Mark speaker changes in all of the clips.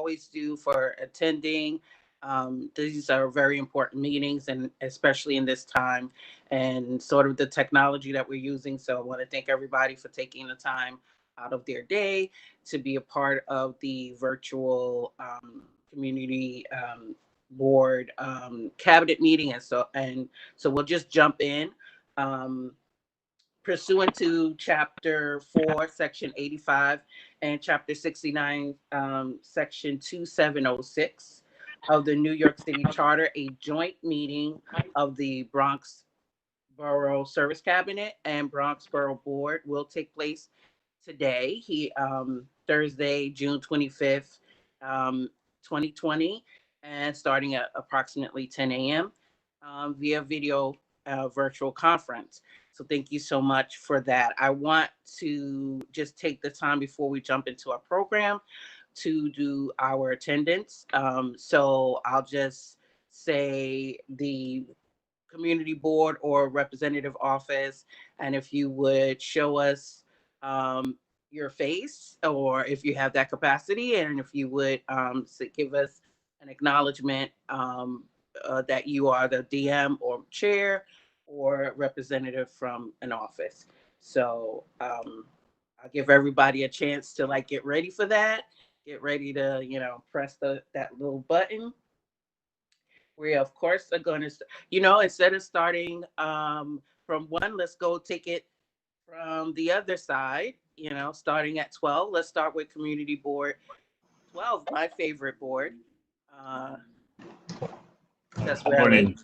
Speaker 1: always do for attending. These are very important meetings, and especially in this time and sort of the technology that we're using. So I want to thank everybody for taking the time out of their day to be a part of the virtual community board cabinet meeting. And so we'll just jump in. Um, Pursuant to Chapter 4, Section 85, and Chapter 69, Section 2706 of the New York City Charter, a joint meeting of the Bronx Borough Service Cabinet and Bronx Borough Board will take place today, Thursday, June 25th, 2020, and starting at approximately 10 a.m. Via video virtual conference. So thank you so much for that. I want to just take the time before we jump into our program to do our attendance. So I'll just say the community board or representative office, and if you would show us your face, or if you have that capacity, and if you would give us an acknowledgement that you are the DM or chair or representative from an office. So I'll give everybody a chance to like get ready for that. Get ready to, press that little button. We of course are going to, instead of starting from one, let's go take it from the other side. Starting at 12. Let's start with Community Board 12, my favorite board. Uh, that's
Speaker 2: Good
Speaker 1: where I live.
Speaker 2: morning.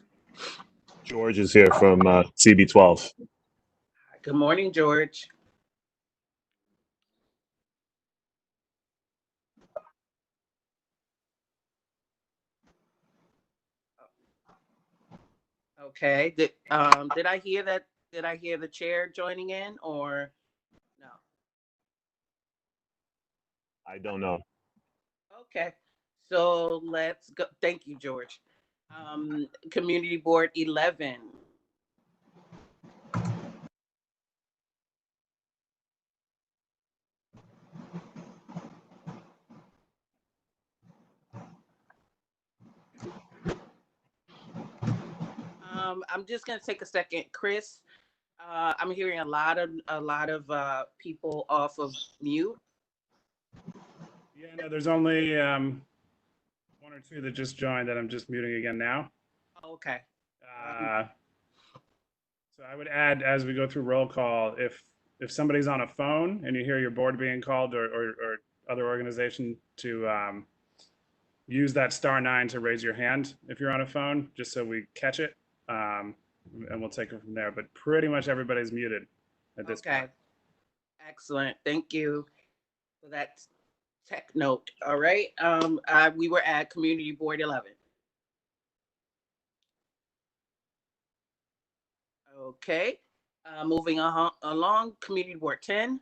Speaker 2: George is here from CB12.
Speaker 1: Good morning, George. Okay. Did I hear that? Did I hear the chair joining in or no?
Speaker 2: I don't know.
Speaker 1: Okay. So let's go. Thank you, George. Community Board 11. I'm just gonna take a second, Chris. I'm hearing a lot of people off of mute.
Speaker 3: Yeah, no, there's only one or two that just joined that I'm just muting again now.
Speaker 1: Okay.
Speaker 3: So I would add, as we go through roll call, if somebody's on a phone and you hear your board being called, or other organization, to use that *9 to raise your hand if you're on a phone, just so we catch it, and we'll take it from there. But pretty much everybody's muted at this point.
Speaker 1: Okay. Excellent. Thank you for that tech note. All right. We were at Community Board 11. Okay. Moving along, Community Board 10.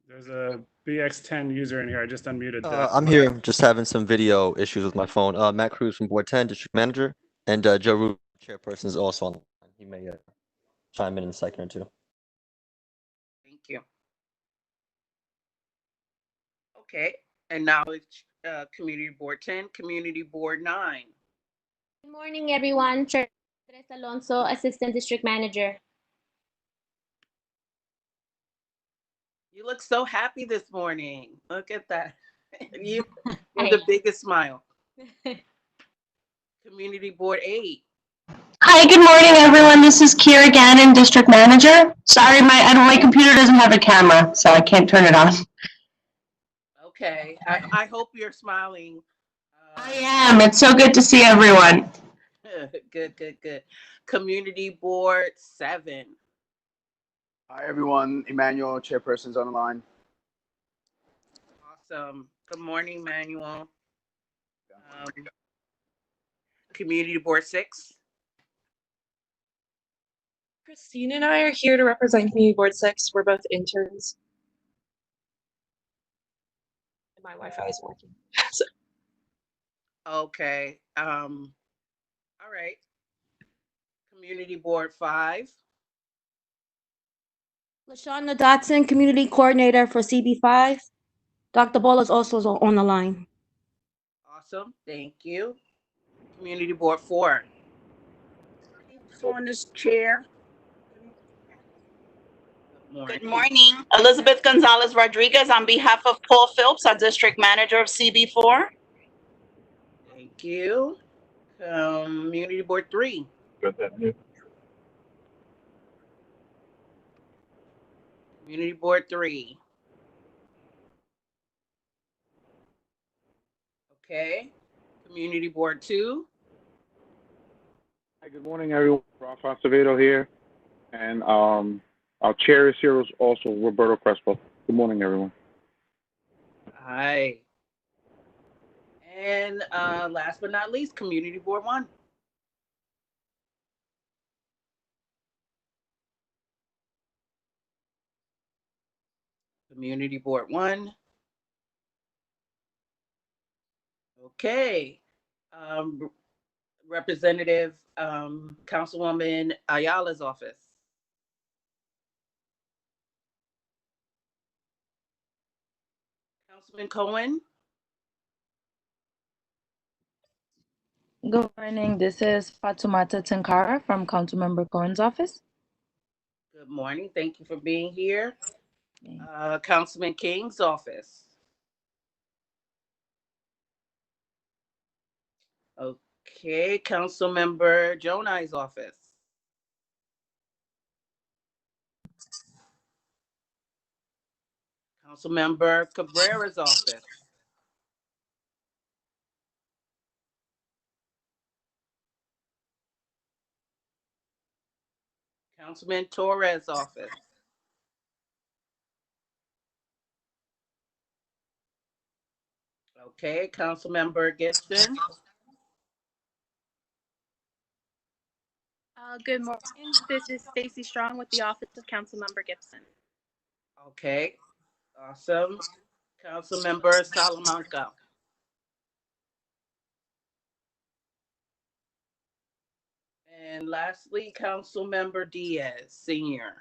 Speaker 3: There's a BX10 user in here. I just unmuted.
Speaker 4: I'm here. Just having some video issues with my phone. Matt Cruz from Board 10, District Manager, and Joe Rubin, Chairperson, is also on. He may chime in a second or two.
Speaker 1: Thank you. Okay. And now it's Community Board 10, Community Board 9.
Speaker 5: Good morning, everyone. Chair Andres Alonso, Assistant District Manager.
Speaker 1: You look so happy this morning. Look at that. You have the biggest smile. Community Board 8.
Speaker 6: Hi, good morning, everyone. This is Kira Gannon, District Manager. Sorry, my computer doesn't have a camera, so I can't turn it on.
Speaker 1: Okay. I hope you're smiling.
Speaker 6: I am. It's so good to see everyone.
Speaker 1: Good. Community Board 7.
Speaker 7: Hi, everyone. Emmanuel, Chairperson's on the line.
Speaker 1: Awesome. Good morning, Manuel. Community Board 6.
Speaker 8: Christine and I are here to represent Community Board 6. We're both interns. And my Wi-Fi isn't working. So.
Speaker 1: Okay. All right. Community Board 5.
Speaker 9: LaShawna Dotson, Community Coordinator for CB5. Dr. Ball is also on the line.
Speaker 1: Awesome. Thank you. Community Board 4. Who's on this chair? Good morning.
Speaker 10: Good morning. Elizabeth Gonzalez Rodriguez on behalf of Paul Phillips, our District Manager of CB4.
Speaker 1: Thank you. Community Board 3.
Speaker 2: Got that mute.
Speaker 1: Community Board 3. Okay. Community Board 2.
Speaker 11: Hi, good morning, everyone. Ralph Acevedo here. And our chair is here is also Roberto Crespo. Good morning, everyone.
Speaker 1: Hi. And last but not least, Community Board 1. Community Board 1. Okay. Representative Councilwoman Ayala's office. Councilman Cohen.
Speaker 12: Good morning. This is Fatumata Tankara from Councilmember Cohen's office.
Speaker 1: Good morning. Thank you for being here. Councilman King's office. Okay. Councilmember Jonai's office. Councilmember Cabrera's office. Councilman Torres' office. Okay, Councilmember Gibson.
Speaker 13: Good morning. This is Stacy Strong with the Office of Councilmember Gibson.
Speaker 1: Okay, awesome. Councilmember Salamanca. And lastly, Councilmember Diaz, Senior.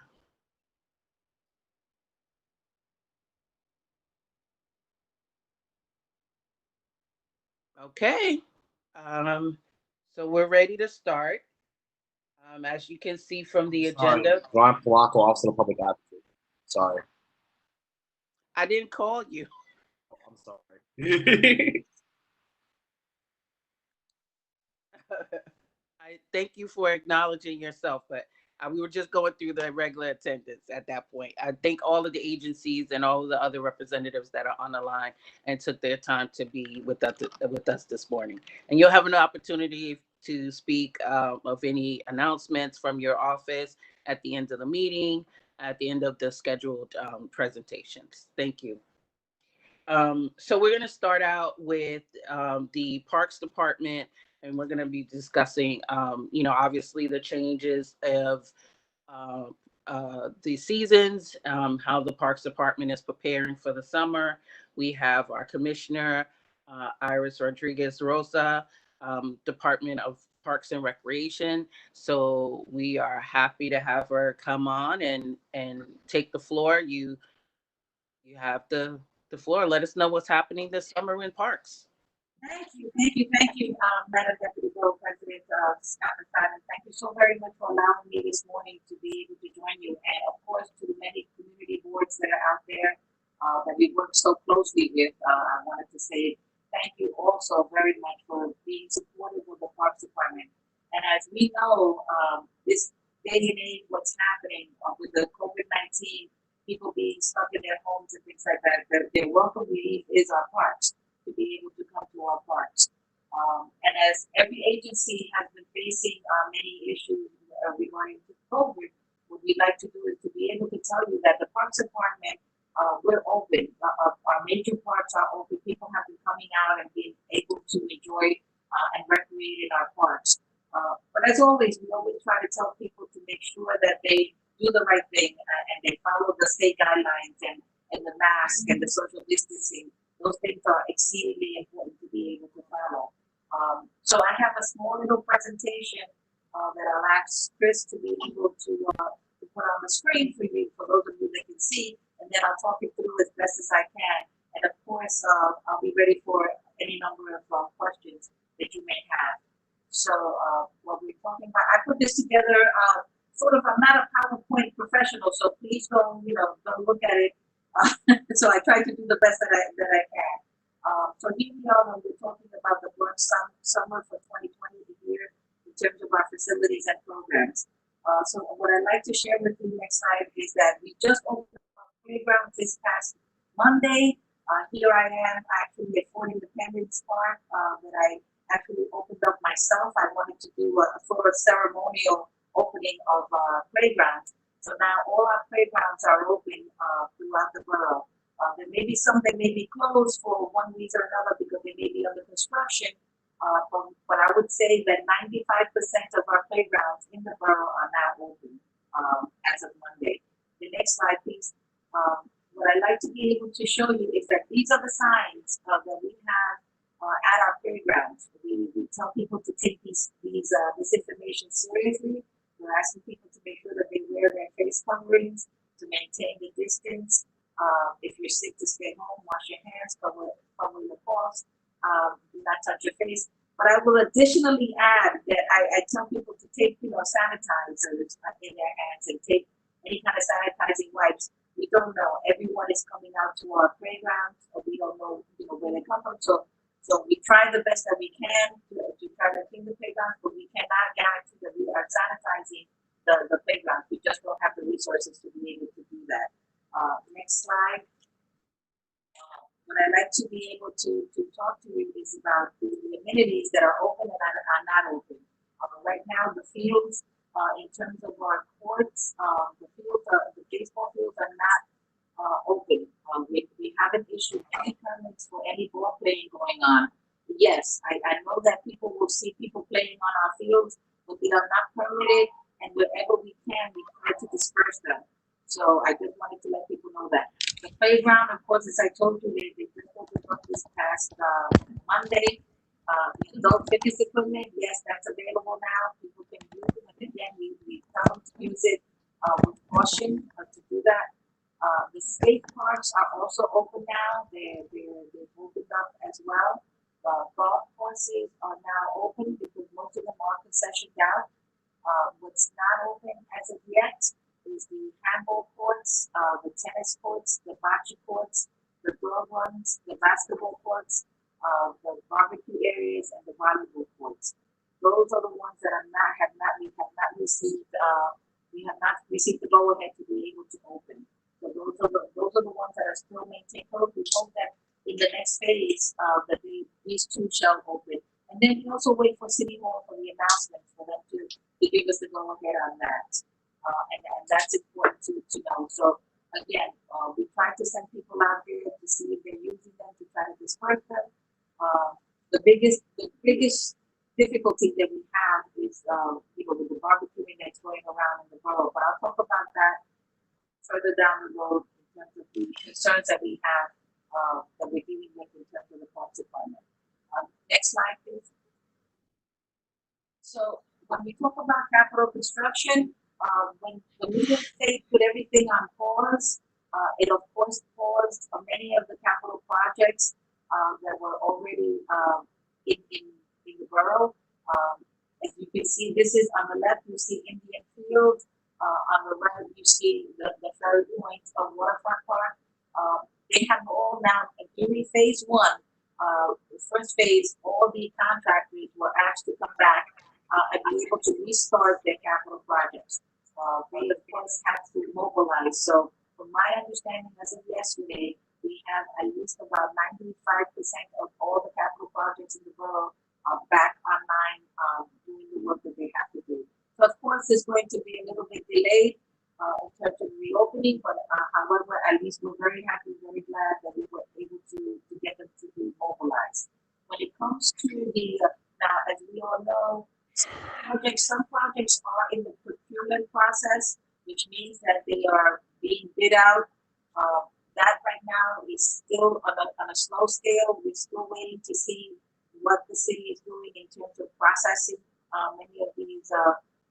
Speaker 1: Okay, so we're ready to start. As you can see from the agenda.
Speaker 2: Ron Polanco, Office of the Public Advocate. Sorry.
Speaker 1: I didn't call you.
Speaker 2: Oh, I'm sorry.
Speaker 1: I thank you for acknowledging yourself, but we were just going through the regular attendance at that point. I thank all of the agencies and all of the other representatives that are on the line and took their time to be with us this morning. And you'll have an opportunity to speak of any announcements from your office at the end of the meeting, at the end of the scheduled presentations. Thank you. So we're going to start out with the Parks Department, and we're going to be discussing, obviously the changes of the seasons, how the Parks Department is preparing for the summer. We have our Commissioner, Iris Rodriguez Rosa, Department of Parks and Recreation. So we are happy to have her come on and take the floor. You have the floor. Let us know what's happening this summer in parks.
Speaker 14: Thank you, Madam Deputy Borough President Scott McFadden. Thank you so very much for allowing me this morning to be able to join you, and of course to the many community boards that are out there that we work so closely with. I wanted to say thank you also very much for being supportive of the Parks Department. And as we know, this day and age, what's happening with the COVID-19, people being stuck in their homes and things like that, their welcome relief is our parks, to be able to come to our parks. And as every agency has been facing many issues regarding to COVID, what we'd like to do is to be able to tell you that the Parks Department, we're open. Our major parks are open. People have been coming out and being able to enjoy and recreate in our parks. But as always, we always try to tell people to make sure that they do the right thing and they follow the state guidelines and the mask and the social distancing. Those things are exceedingly important to be able to follow. So I have a small little presentation that I'll ask Chris to be able to put on the screen for you, for those of they can see, and then I'll talk it through as best as I can. And of course, I'll be ready for any number of questions that you may have. So what we're talking about, I put this together sort of, I'm not a PowerPoint professional, so please don't look at it. So I try to do the best that I can. So here we are when we're talking about the Bronx Summer for 2020 year in terms of our facilities and programs. So what I'd like to share with you next slide is that we just opened up a playground this past Monday. Here I am actually at Fort Independence Park that I actually opened up myself. I wanted to do a sort of ceremonial opening of playgrounds. So now all our playgrounds are open throughout the borough. There may be some that may be closed for one reason or another because they may be under construction. But I would say that 95% of our playgrounds in the borough are now open as of Monday. The next slide, please. What I'd like to be able to show you is that these are the signs that we have at our playgrounds. We tell people to take this information seriously. We're asking people to make sure that they wear their face coverings, to maintain the distance. If you're sick, to stay home, wash your hands, cover your paws, do not touch your face. But I will additionally add that I tell people to take sanitizers in their hands and take any kind of sanitizing wipes. We don't know. Everyone is coming out to our playgrounds, or we don't know, where they come from. So we try the best that we can to try to clean the playgrounds, but we cannot guarantee that we are sanitizing the playgrounds. We just don't have the resources to be able to do that. Next slide. What I'd like to be able to talk to you is about the amenities that are open and are not open. Right now, the fields, in terms of our courts, the baseball fields are not open. We haven't issued any permits for any ball playing going on. Yes, I know that people will see people playing on our fields, but they are not permitted, and wherever we can, we try to disperse them. So I just wanted to let people know that. The playground, of course, as I told you, they just opened up this past Monday. The adult fitness equipment, yes, that's available now. People can use it, and again, we tell them to use it with caution to do that. The state parks are also open now. They've opened up as well. Golf courses are now open because most of them are concessioned out. What's not open as of yet is the handball courts, the tennis courts, the bocce courts, the dog runs, the basketball courts, the barbecue areas, and the volleyball courts. Those are the ones that we have not received the go-ahead to be able to open. So those are the ones that are still maintained closed. We hope that in the next phase that these two shall open. And then we also wait for City Hall for the announcements for them to give us the go-ahead on that. And that's important to know. So again, we try to send people out there to see if they're using them, to try to disperse them. The biggest difficulty that we have is with the barbecuing that's going around in the borough. But I'll talk about that further down the road in terms of the concerns that we have that we're dealing with in terms of the Parks Department. Next slide, please. So when we talk about capital construction, when the New York State put everything on pause, it of course paused many of the capital projects that were already in the borough. As you can see, this is on the left, you see Indian Field. On the right, you see the Ferry Point of Waterfront Park. They have all now, during phase one, the first phase, all the contractors were asked to come back and be able to restart their capital projects. They, of course, have to mobilize. So, from my understanding, as of yesterday, we have at least about 95% of all the capital projects in the borough back online doing the work that they have to do. So, of course, it's going to be a little bit delayed in terms of reopening, but however, at least we're very happy, very glad that we were able to get them to be mobilized. When it comes to the, now, as we all know, some projects are in the procurement process, which means that they are being bid out. That right now is still on a slow scale. We're still waiting to see what the city is doing in terms of processing many of these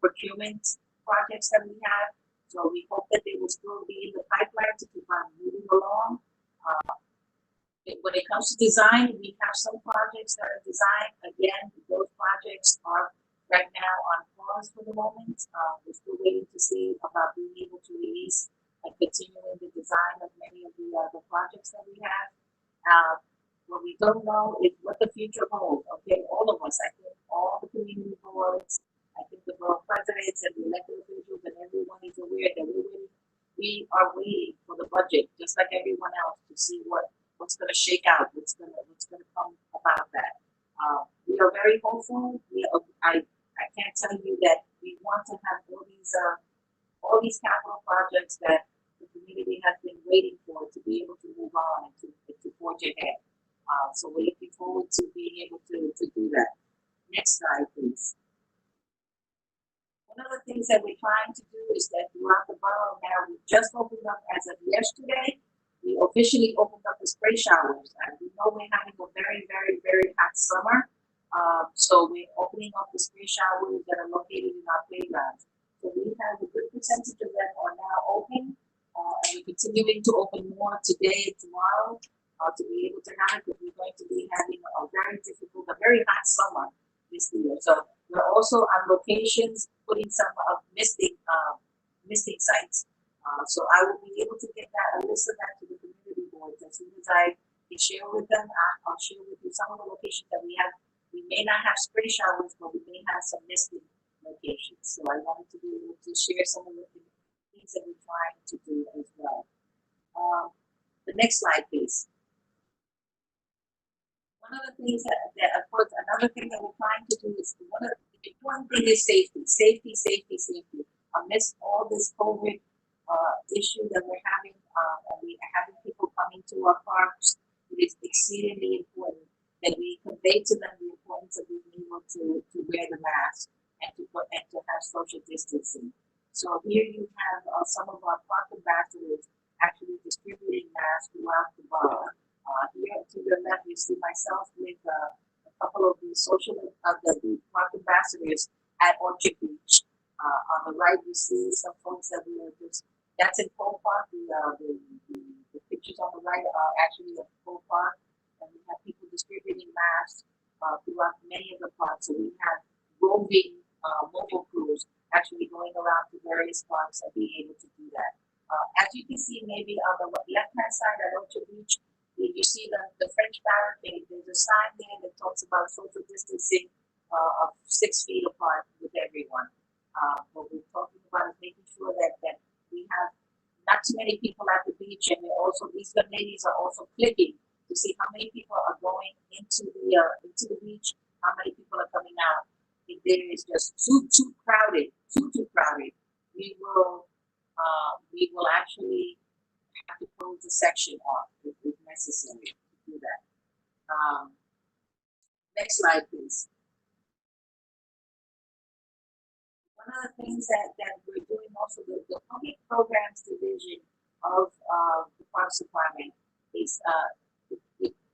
Speaker 14: procurement projects that we have. So we hope that they will still be in the pipeline to keep on moving along. When it comes to design, we have some projects that are designed. Again, those projects are right now on pause for the moment. We're still waiting to see about being able to release and continuing the design of many of the projects that we have. What we don't know is what the future holds. Okay, all of us, I think all the community boards, I think the borough presidents and the elected officials and everyone is aware that we are waiting for the budget, just like everyone else, to see what's going to shake out, what's going to come about that. We are very hopeful. I can't tell you that we want to have all these capital projects that the community has been waiting for to be able to move on and to forge ahead. So we're looking forward to being able to do that. Next slide, please. One of the things that we're trying to do is that throughout the borough now, we just opened up as of yesterday. We officially opened up the spray showers. And we know we're having a very, very, very hot summer. So we're opening up the spray showers that are located in our playgrounds. So we have a good percentage of them are now open. And we're continuing to open more today and tomorrow to be able to have it, because we're going to be having a very hot summer this year. So we're also on locations putting some misting sites. So I will be able to get a list of that to the community boards as soon as I can share with them. I'll share with you some of the locations that we have. We may not have spray showers, but we may have some misting locations. So I wanted to be able to share some of the things that we're trying to do as well. The next slide, please. One of the things that of course, another thing that we're trying to do is one of the important thing is safety. Amidst all this COVID issue that we're having, and we are having people coming to our parks, it is exceedingly important that we convey to them the importance of being able to wear the mask and to have social distancing. So here you have some of our park ambassadors actually distributing masks throughout the borough. Here to the left, you see myself with a couple of the the park ambassadors at Orchard Beach. On the right, you see some folks that we are just, that's in Cole Park. The pictures on the right are actually at Cole Park. And we have people distributing masks throughout many of the parks. So we have roving mobile crews actually going around to various parks and being able to do that. As you can see, maybe on the left-hand side at Orchard Beach, you see the French barricade. There's a sign there that talks about social distancing of 6 feet apart with everyone. What we're talking about is making sure that we have not too many people at the beach, and these young ladies are also clicking to see how many people are going into the beach, how many people are coming out. If there is just too crowded, we will actually have to close the section off if necessary to do that. Next slide, please. One of the things that we're doing also, the public programs division of the Parks Department is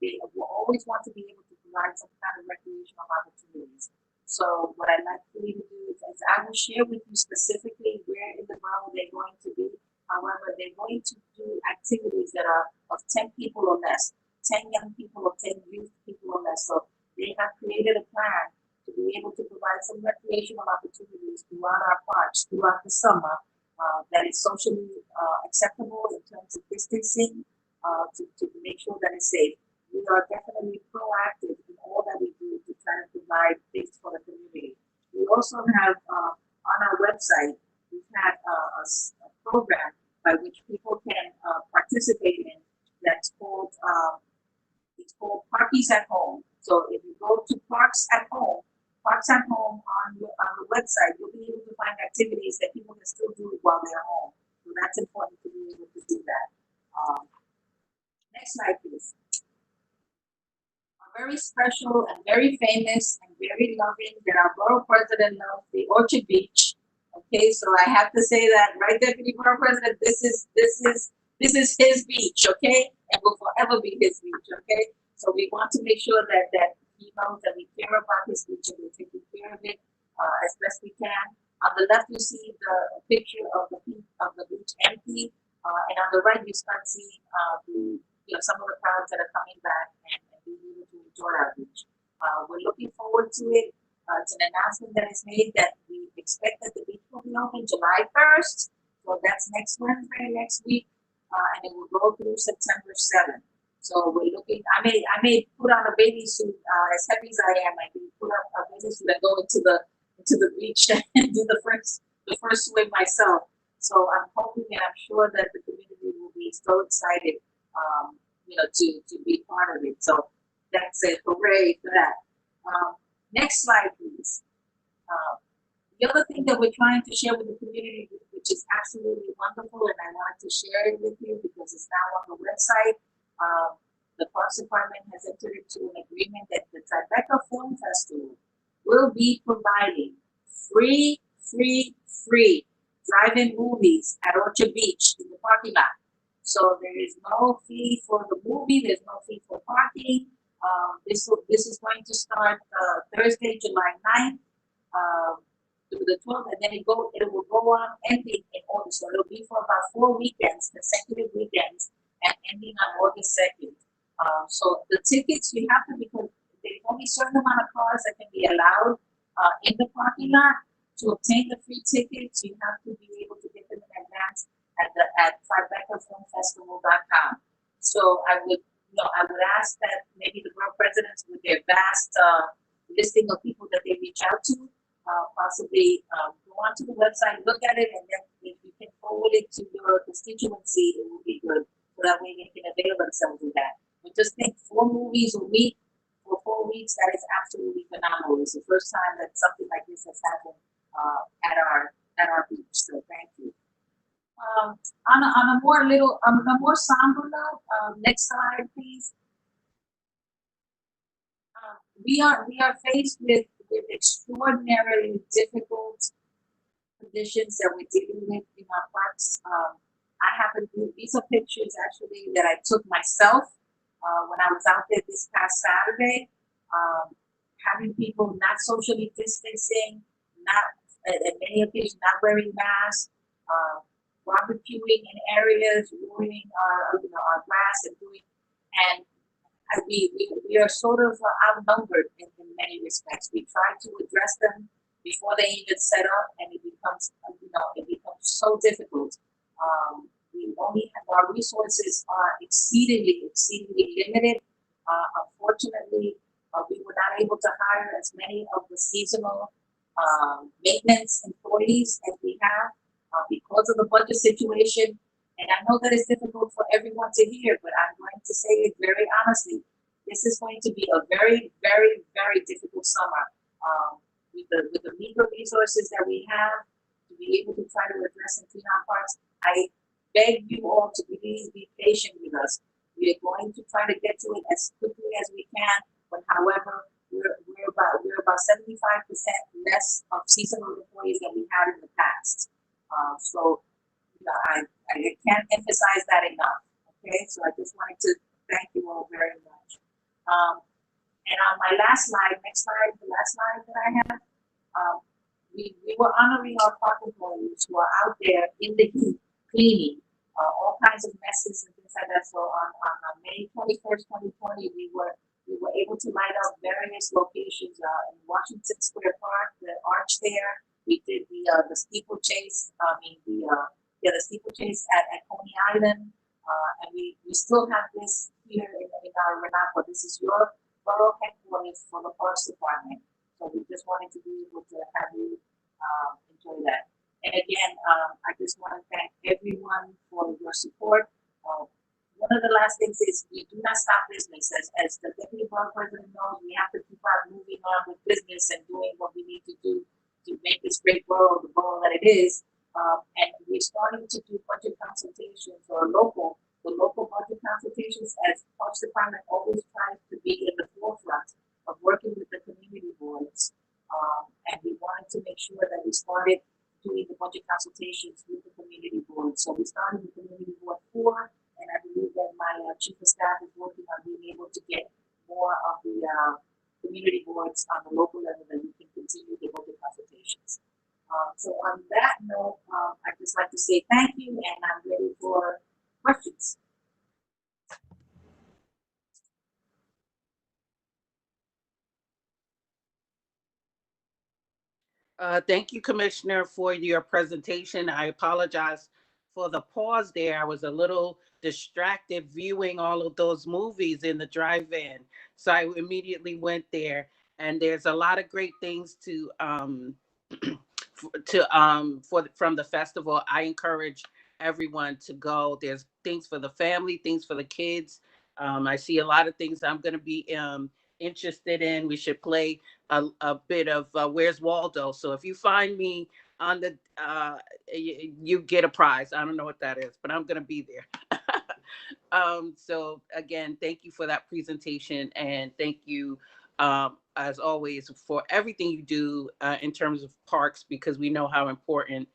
Speaker 14: they will always want to be able to provide some kind of recreational opportunities. So what I'd like for you to do is I will share with you specifically where in the borough they're going to be. However, they're going to do activities that are of 10 people or less, 10 young people or 10 youth people or less. So they have created a plan to be able to provide some recreational opportunities throughout our parks throughout the summer that is socially acceptable in terms of distancing to make sure that it's safe. We are definitely proactive in all that we do to try to provide things for the community. We also have on our website, we've had a program by which people can participate in that's called Parkies at Home. So if you go to Parks at Home on the website, you'll be able to find activities that people can still do while they're home. So that's important to be able to do that. Next slide, please. Very special and very famous and very loving that our borough president loves, the Orchard Beach. Okay, so I have to say that, right, Deputy Borough President, this is his beach, okay, and will forever be his beach, okay. So we want to make sure that he knows that we care about his beach and we're taking care of it as best we can. On the left, you see the picture of the stage empty. And on the right, you start seeing some of the crowds that are coming back and being able to enjoy our beach. We're looking forward to it. It's an announcement that is made that we expect that the beach will be open July 1st. So that's next Wednesday, next week, and it will go through September 7th. So we're looking. I may put on a bathing suit, as heavy as I am. I can put on a bathing suit and go into the beach and do the first swim myself. So I'm hoping and I'm sure that the community will be so excited, to be part of it. So that's it. Hooray for that. Next slide, please. The other thing that we're trying to share with the community, which is absolutely wonderful, and I wanted to share it with you because it's now on the website. The Parks Department has entered into an agreement that the Tribeca Film Festival will be providing free drive-in movies at Orchard Beach in the parking lot. So there is no fee for the movie. There's no fee for parking. This is going to start Thursday, July 9th through the 12th, and then it will go on ending in August. So it'll be for about 4 weekends, consecutive weekends, and ending on August 2nd. So the tickets you have to, because there's only a certain amount of cars that can be allowed in the parking lot. To obtain the free tickets, you have to be able to get them in advance at TribecaFilmFestival.com. So I would ask that maybe the borough presidents, with their vast listing of people that they reach out to, possibly go onto the website, look at it, and then if you can forward it to your constituency, it will be good. So that way they can avail themselves of that. But just think, 4 movies a week for 4 weeks, that is absolutely phenomenal. It's the first time that something like this has happened at our beach. So thank you. On a more somber note, next slide, please. We are faced with extraordinarily difficult conditions that we're dealing with in our parks. These are pictures actually that I took myself when I was out there this past Saturday. Having people not socially distancing, at many occasions not wearing masks, barbecuing in areas, ruining our grass we are sort of outnumbered in many respects. We try to address them before they even set up, and it becomes so difficult. We only have, our resources are exceedingly limited. Unfortunately, we were not able to hire as many of the seasonal maintenance employees as we have because of the budget situation. And I know that it's difficult for everyone to hear, but I'm going to say it very honestly. This is going to be a very, very, very difficult summer. With the meager resources that we have to be able to try to address and clean our parks, I beg you all to please be patient with us. We are going to try to get to it as quickly as we can, but however, we're about 75% less of seasonal employees than we had in the past. So I can't emphasize that enough. Okay, so I just wanted to thank you all very much. And on my last slide, next slide, the last slide that I have, we were honoring our park employees who are out there in the heat, cleaning all kinds of messes and things like that. So on May 21st, 2020, we were able to light up various locations in Washington Square Park, the arch there. We did the steeplechase. The steeplechase at Coney Island, and we still have this here in our Renapa. This is your borough headquarters for the Parks Department. So we just wanted to be able to have you enjoy that. And again, I just want to thank everyone for your support. One of the last things is we do not stop business. As the Deputy Borough President knows, we have to keep on moving on with business and doing what we need to do to make this great borough the borough that it is. And we're starting to do budget consultations or the local budget consultations, as Parks Department always tries to be in the forefront of working with the community boards. And we wanted to make sure that we started doing the budget consultations with the community board. So we started with community board 4, and I believe that my chief of staff is working on being able to get more of the community boards on the local level that we can continue the budget consultations. So on that note, I'd just like to say thank you, and I'm ready for questions.
Speaker 1: Thank you, Commissioner, for your presentation. I apologize for the pause there. I was a little distracted viewing all of those movies in the drive-in. So I immediately went there. And there's a lot of great things from the festival. I encourage everyone to go. There's things for the family, things for the kids. I see a lot of things I'm going to be interested in. We should play a bit of Where's Waldo. So if you find me on the, you get a prize. I don't know what that is, but I'm going to be there. So again, thank you for that presentation, and thank you, as always, for everything you do in terms of parks, because we know how important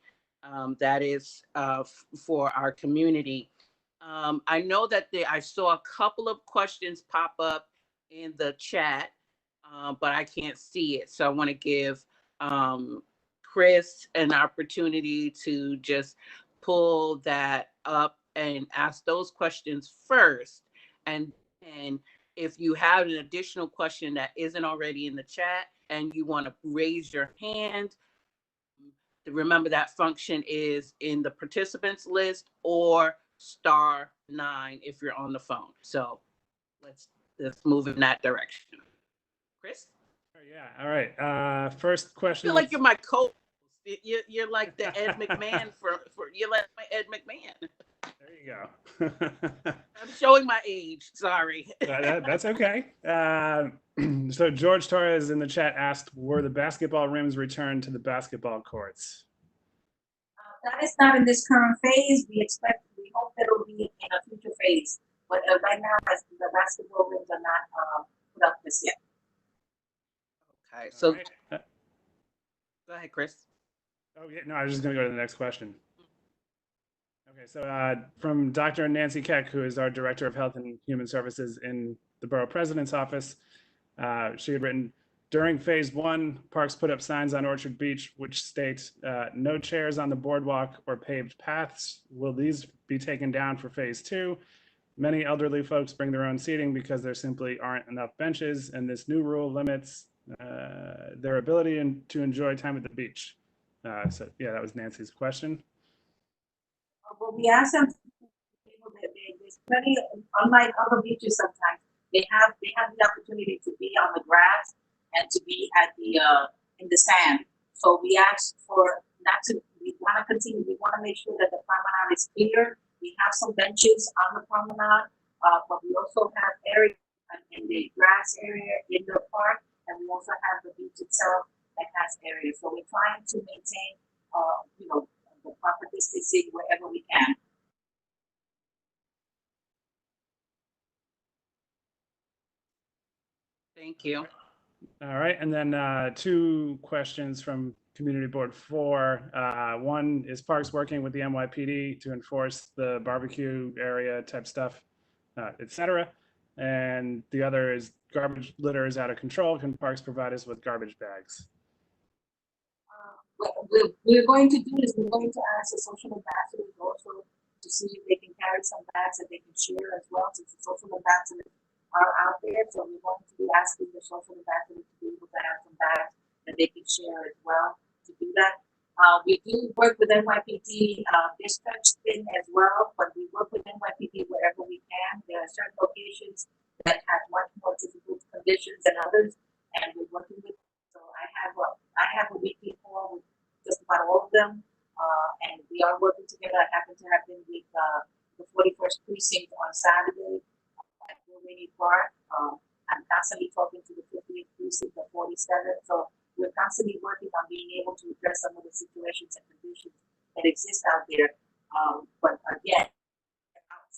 Speaker 1: that is for our community. I know that I saw a couple of questions pop up in the chat, but I can't see it. So I want to give Chris an opportunity to just pull that up and ask those questions first. And if you have an additional question that isn't already in the chat and you want to raise your hand, remember that function is in the participants list or *9 if you're on the phone. So let's move in that direction. Chris?
Speaker 3: Yeah, all right. First question.
Speaker 1: I feel like you're my coach. You're like the Ed McMahon you're like my Ed McMahon.
Speaker 3: There you go.
Speaker 1: I'm showing my age. Sorry.
Speaker 3: That's okay. So George Torres in the chat asked, were the basketball rims returned to the basketball courts?
Speaker 14: That is not in this current phase. We hope that it will be in a future phase. But right now, as the basketball rims are not put up this yet.
Speaker 1: Okay, so go ahead, Chris.
Speaker 3: Oh, yeah, no, I was just going to go to the next question. Okay, so from Dr. Nancy Keck, who is our Director of Health and Human Services in the Borough President's Office, she had written, during phase 1, parks put up signs on Orchard Beach which state, no chairs on the boardwalk or paved paths. Will these be taken down for phase 2? Many elderly folks bring their own seating because there simply aren't enough benches, and this new rule limits their ability to enjoy time at the beach. So yeah, that was Nancy's question.
Speaker 14: Well, we asked them, there's plenty, unlike other beaches sometimes, they have the opportunity to be on the grass and to be at the in the sand. So we asked for we want to continue, we want to make sure that the promenade is clear. We have some benches on the promenade, but we also have areas in the grass area in the park, and we also have the beach itself that has areas. So we're trying to maintain, the proper distancing wherever we can.
Speaker 1: Thank you.
Speaker 3: All right, and then 2 questions from Community Board 4. One is parks working with the NYPD to enforce the barbecue area type stuff, etc. And the other is garbage litter is out of control. Can parks provide us with garbage bags?
Speaker 14: What we're going to do is we're going to ask the social ambassadors also to see if they can carry some bags that they can share as well, since the social ambassadors are out there. So we're going to be asking the social ambassadors to be able to have some bags that they can share as well to do that. We do work with NYPD dispatch thing as well, but we work with NYPD wherever we can. There are certain locations that have much more difficult conditions than others, and we're working with. So I have a weekly call with just about all of them, and we are working together. I happen to have been with the 41st precinct on Saturday at Mulvaney Park. I'm constantly talking to the 50th precinct, the 47th. So we're constantly working on being able to address some of the situations and conditions that exist out there. But again,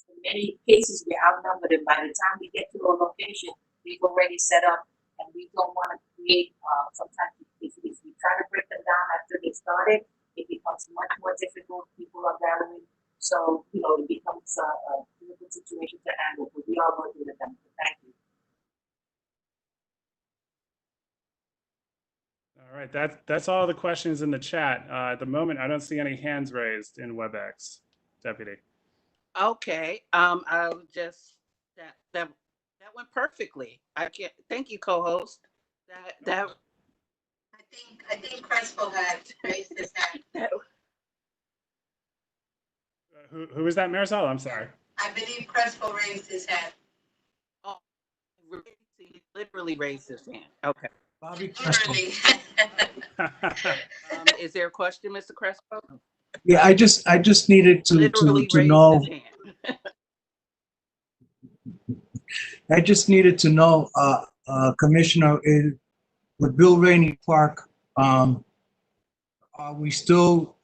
Speaker 14: in many cases we're outnumbered, and by the time we get to a location, we've already set up, and we don't want to create. Sometimes if we try to break them down after they started, it becomes much more difficult. People are gathering, so it becomes a difficult situation to handle. But we are working with them. So thank you.
Speaker 3: All All right, that's all the questions in the chat. At the moment, I don't see any hands raised in WebEx, Deputy.
Speaker 1: Okay. I'll just that went perfectly. I can't. Thank you, co-host. That
Speaker 14: I think Crespo had raised his hand.
Speaker 3: Who is that, Marisol? I'm sorry.
Speaker 14: I believe Crespo raised his hand.
Speaker 1: Oh, he literally raised his hand. Okay.
Speaker 15: Bobby Crespo.
Speaker 1: Is there a question, Mr. Crespo?
Speaker 15: Yeah, I just needed to
Speaker 1: Literally raised
Speaker 15: know.
Speaker 1: his hand.
Speaker 15: I just needed to know, Commissioner, with Bill Rainey Park, are we still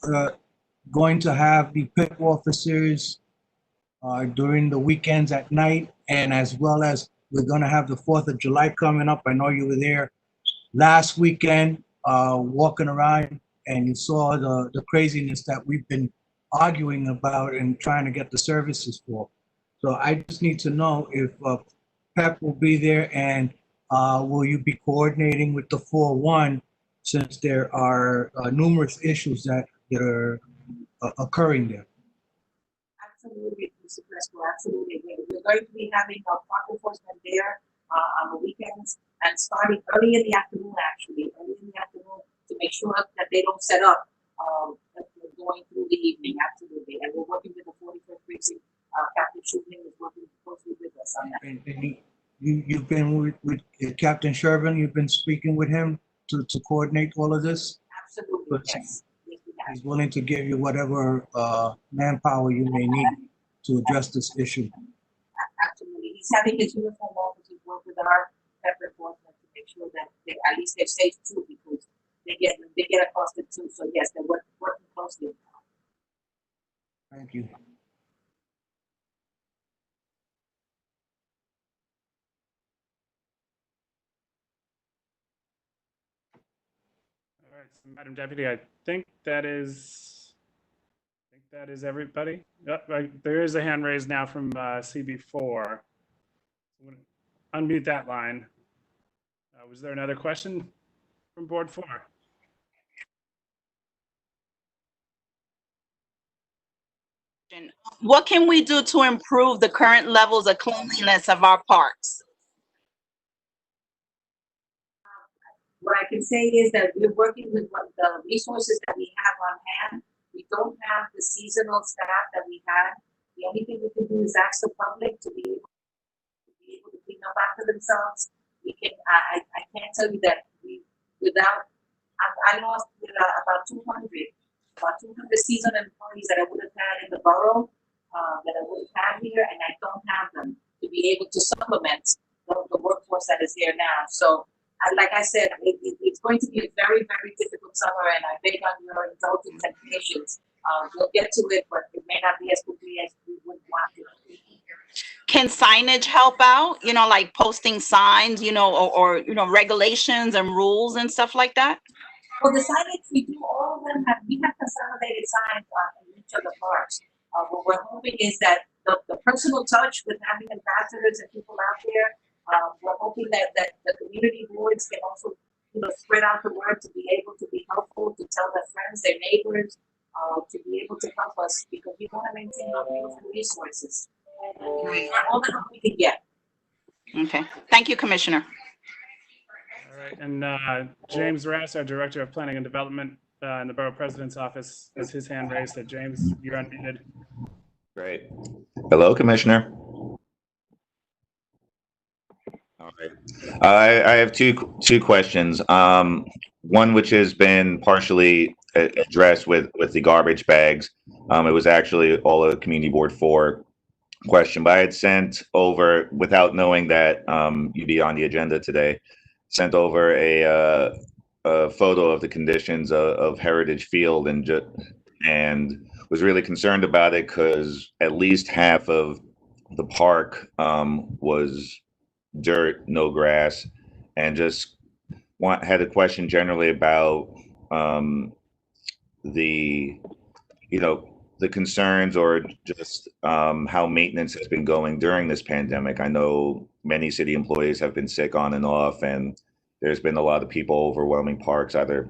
Speaker 15: going to have the PIP officers during the weekends at night, and as well as we're going to have the 4th of July coming up? I know you were there last weekend walking around, and you saw the craziness that we've been arguing about and trying to get the services for. So I just need to know if PEP will be there, and will you be coordinating with the 4-1 since there are numerous issues that are occurring there?
Speaker 14: Absolutely, Mr. Crespo, absolutely. We're going to be having a park enforcement there on the weekends and starting early in the afternoon, to make sure that they don't set up going through the evening, absolutely. And we're working with the 45th Precinct. Captain Shervin is working closely with us on that.
Speaker 15: And you've been with Captain Shervin, you've been speaking with him to coordinate all of this?
Speaker 14: Absolutely, yes.
Speaker 15: He's willing to give you whatever manpower you may need to address this issue.
Speaker 14: Absolutely. He's having his uniform officers work with our PEP enforcement to make sure that at least they're safe too, because they get accosted too. So yes, they're working closely.
Speaker 15: Thank you.
Speaker 3: All right, so Madam Deputy, I think that is everybody. Yep, there is a hand raised now from CB4. I'm going to unmute that line. Was there another question from Board 4?
Speaker 10: What can we do to improve the current levels of cleanliness of our parks?
Speaker 14: What I can say is that we're working with the resources that we have on hand. We don't have the seasonal staff that we had. The only thing we can do is ask the public to be able to clean up after themselves. We can. I can't tell you that I lost about 200 seasonal employees that I would have had in the borough, that I would have had here, and I don't have them to be able to supplement the workforce that is there now. So, like I said, it's going to be a very, very difficult summer, and I beg on your indulgence and patience. We'll get to it, but it may not be as quickly as we would want to.
Speaker 10: Can signage help out? You know, like posting signs, or regulations and rules and stuff like that?
Speaker 14: Well, the signage, we do all of them we have consolidated signs in each of the parks. What we're hoping is that the personal touch with having ambassadors and people out there, we're hoping that the community boards can also, spread out the word to be able to be helpful, to tell their friends, their neighbors, to be able to help us, because we want to maintain our beautiful resources. All the help we can get.
Speaker 10: Okay. Thank you, Commissioner.
Speaker 3: All right, and James Rass, our Director of Planning and Development in the Borough President's Office, has his hand raised. So James, you're unmuted.
Speaker 16: Great. Hello, Commissioner. All right. I have two questions. One which has been partially addressed with the garbage bags. It was actually all a Community Board 4 question, but I had sent over, without knowing that you'd be on the agenda today, sent over a photo of the conditions of Heritage Field, and was really concerned about it because at least half of the park was dirt, no grass, and just had a question generally about the concerns, or just how maintenance has been going during this pandemic. I know many city employees have been sick on and off, and there's been a lot of people overwhelming parks, either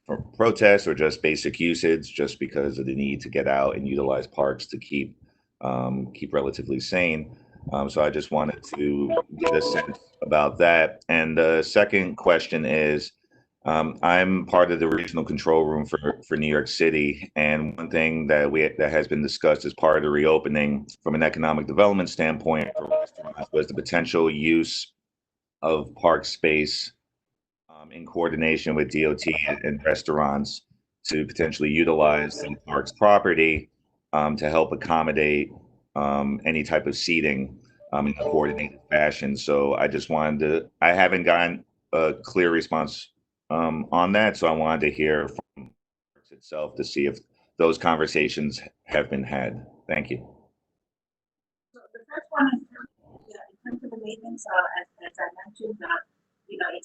Speaker 16: for protests or just basic usage, just because of the need to get out and utilize parks to keep relatively sane. So I just wanted to get a sense about that. And the second question is, I'm part of the regional control room for New York City, and one thing that has been discussed as part of the reopening from an economic development standpoint for restaurants was the potential use of park space in coordination with DOT and restaurants to potentially utilize the park's property to help accommodate any type of seating in a coordinated fashion. So I haven't gotten a clear response on that. So I wanted to hear from parks itself to see if those conversations have been had. Thank you.
Speaker 14: So the first one is in terms of the maintenance, as I mentioned,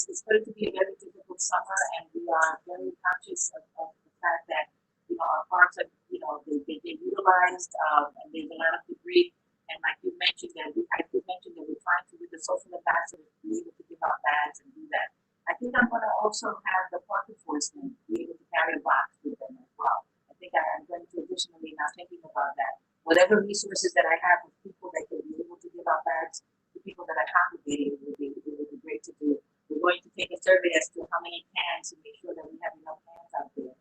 Speaker 14: it's going to be a very difficult summer, and we are very conscious of the fact that our parks are they utilized, and there's a lot of debris. And like you mentioned, I did mention that we're trying to, with the social ambassadors, be able to give out bags and do that. I think I'm going to also have the park enforcement be able to carry a box with them as well. I think I'm going to additionally now thinking about that. Whatever resources that I have with people that can be able to give out bags to people that are congregating, it would be great to do. We're going to take a survey as to how many cans to make sure that we have enough cans out there.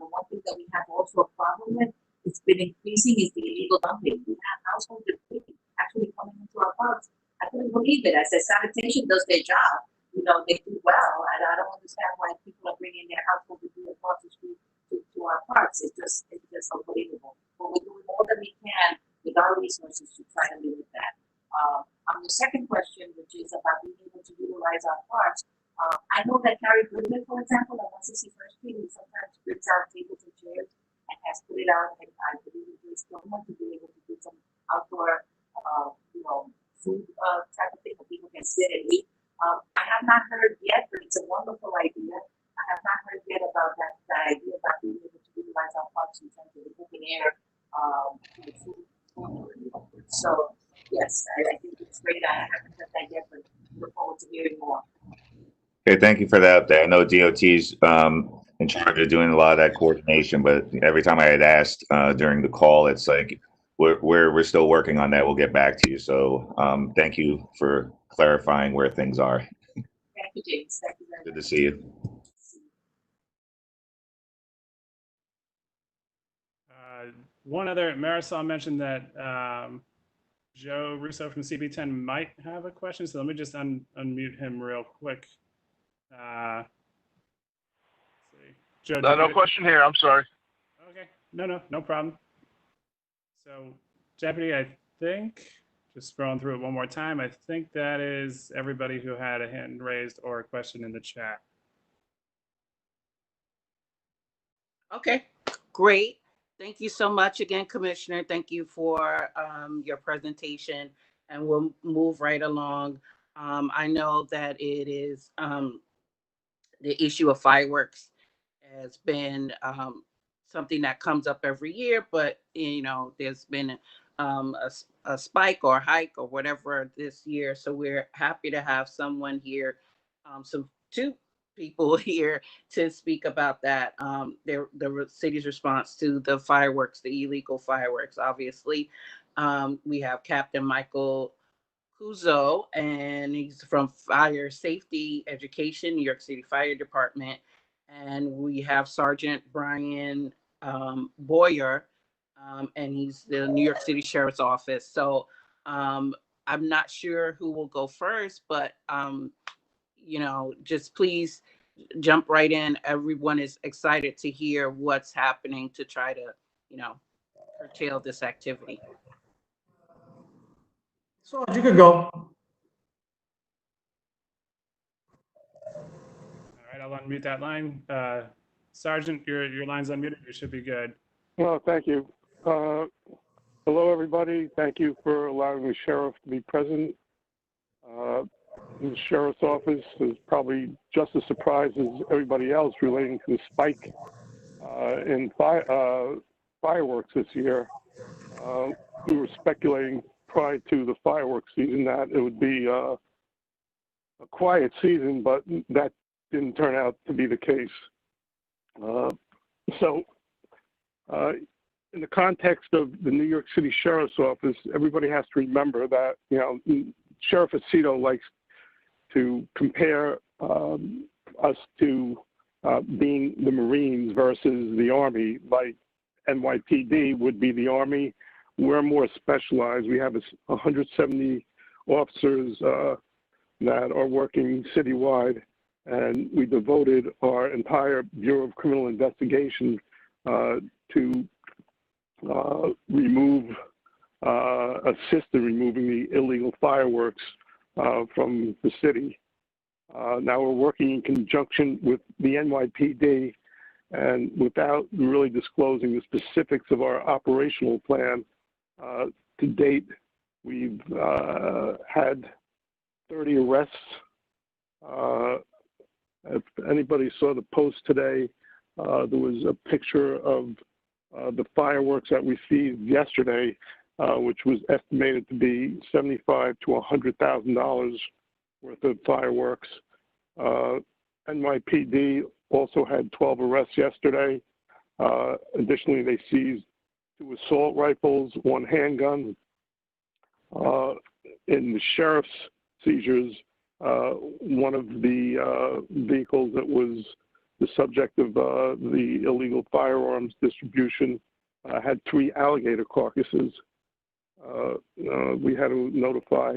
Speaker 14: The one thing that we have also a problem with, it's been increasing, is the illegal dumping. We have household debris actually coming into our parks. I couldn't believe it. I said sanitation does their job. They do well. And I don't understand why people are bringing their household debris across the street to our parks. It's just unbelievable. But we're doing all that we can with our resources to try to limit that. On the second question, which is about being able to utilize our parks, I know that Carrie Goodman, for example, on 161st Street, he sometimes brings out tables and chairs and has put it out, and I believe it's still want to be able to do some outdoor, food type of thing where people can sit and eat. I have not heard yet, but it's a wonderful idea. I have not heard yet about that idea about being able to utilize our parks in terms of the open air food. So yes, I think it's great. I haven't heard that yet, but look forward to hearing more.
Speaker 16: Okay, thank you for that update. I know DOT's in charge of doing a lot of that coordination, but every time I had asked during the call, it's like we're still working on that. We'll get back to you. So thank you for clarifying where things are.
Speaker 14: Thank you, James. Thank you very much.
Speaker 16: Good to see you.
Speaker 3: One other, Marisol mentioned that Joe Russo from CB10 might have a question, so let me just unmute him real quick. Let's see. Joe,
Speaker 17: no question here. I'm sorry.
Speaker 3: Okay. No problem. So, Deputy, I think, just scrolling through it one more time, I think that is everybody who had a hand raised or a question in the chat.
Speaker 1: Okay, great. Thank you so much again, Commissioner. Thank you for your presentation, and we'll move right along. I know that it is the issue of fireworks has been something that comes up every year, but there's been a spike or hike or whatever this year. So we're happy to have someone here, two people here to speak about that. The city's response to the fireworks, the illegal fireworks. Obviously, we have Captain Michael Kuzo, and he's from Fire Safety Education, New York City Fire Department. And we have Sergeant Brian Boyer, and he's the New York City Sheriff's Office. So I'm not sure who will go first, but just please jump right in. Everyone is excited to hear what's happening to try to, curtail this activity.
Speaker 18: So you could go.
Speaker 3: All right, I'll unmute that line. Sergeant, your line's unmuted. You should be good.
Speaker 11: Oh, thank you. Hello, everybody. Thank you for allowing the sheriff to be present. The sheriff's office is probably just as surprised as everybody else relating to the spike in fireworks this year. We were speculating prior to the fireworks season that it would be a quiet season, but that didn't turn out to be the case. In the context of the New York City Sheriff's Office, everybody has to remember that, you know, Sheriff Aceto likes to compare us to being the Marines versus the Army. Like NYPD would be the Army. We're more specialized. We have 170 officers that are working citywide, and we devoted our entire Bureau of Criminal Investigation to assist in removing the illegal fireworks from the city. Now we're working in conjunction with the NYPD, and without really disclosing the specifics of our operational plan, to date, we've had 30 arrests. If anybody saw the post today, there was a picture of the fireworks that we seized yesterday, which was estimated to be $75,000 to $100,000 worth of fireworks. NYPD also had 12 arrests yesterday. Additionally, they seized 2 assault rifles, 1 handgun. In the sheriff's seizures, one of the vehicles that was the subject of the illegal firearms distribution had 3 alligator carcasses. We had to notify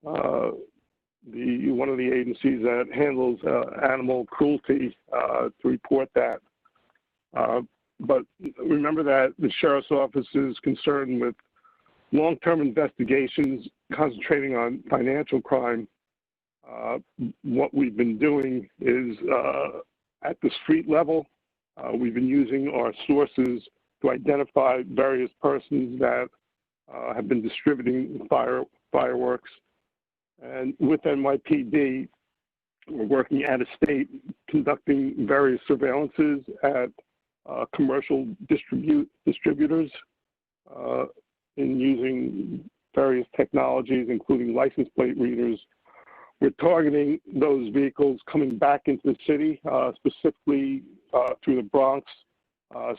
Speaker 11: one of the agencies that handles animal cruelty to report that. But remember that the Sheriff's Office is concerned with long-term investigations concentrating on financial crime. What we've been doing is at the street level, we've been using our sources to identify various persons that have been distributing fireworks. And with NYPD, we're working out of state, conducting various surveillances at commercial distributors in using various technologies, including license plate readers. We're targeting those vehicles coming back into the city, specifically through the Bronx,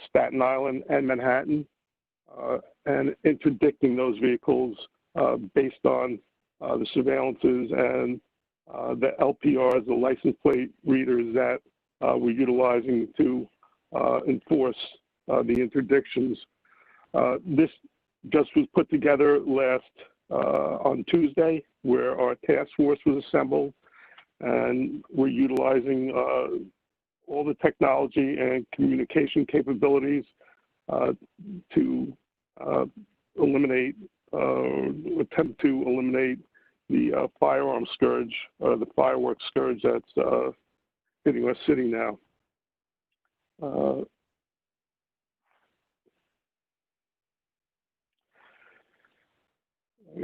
Speaker 11: Staten Island, and Manhattan, and interdicting those vehicles based on the surveillances and the LPRs, the license plate readers that we're utilizing to enforce the interdictions. This just was put together on Tuesday, where our task force was assembled, and we're utilizing all the technology and communication capabilities to attempt to eliminate the firearm scourge, the fireworks scourge that's hitting our city now.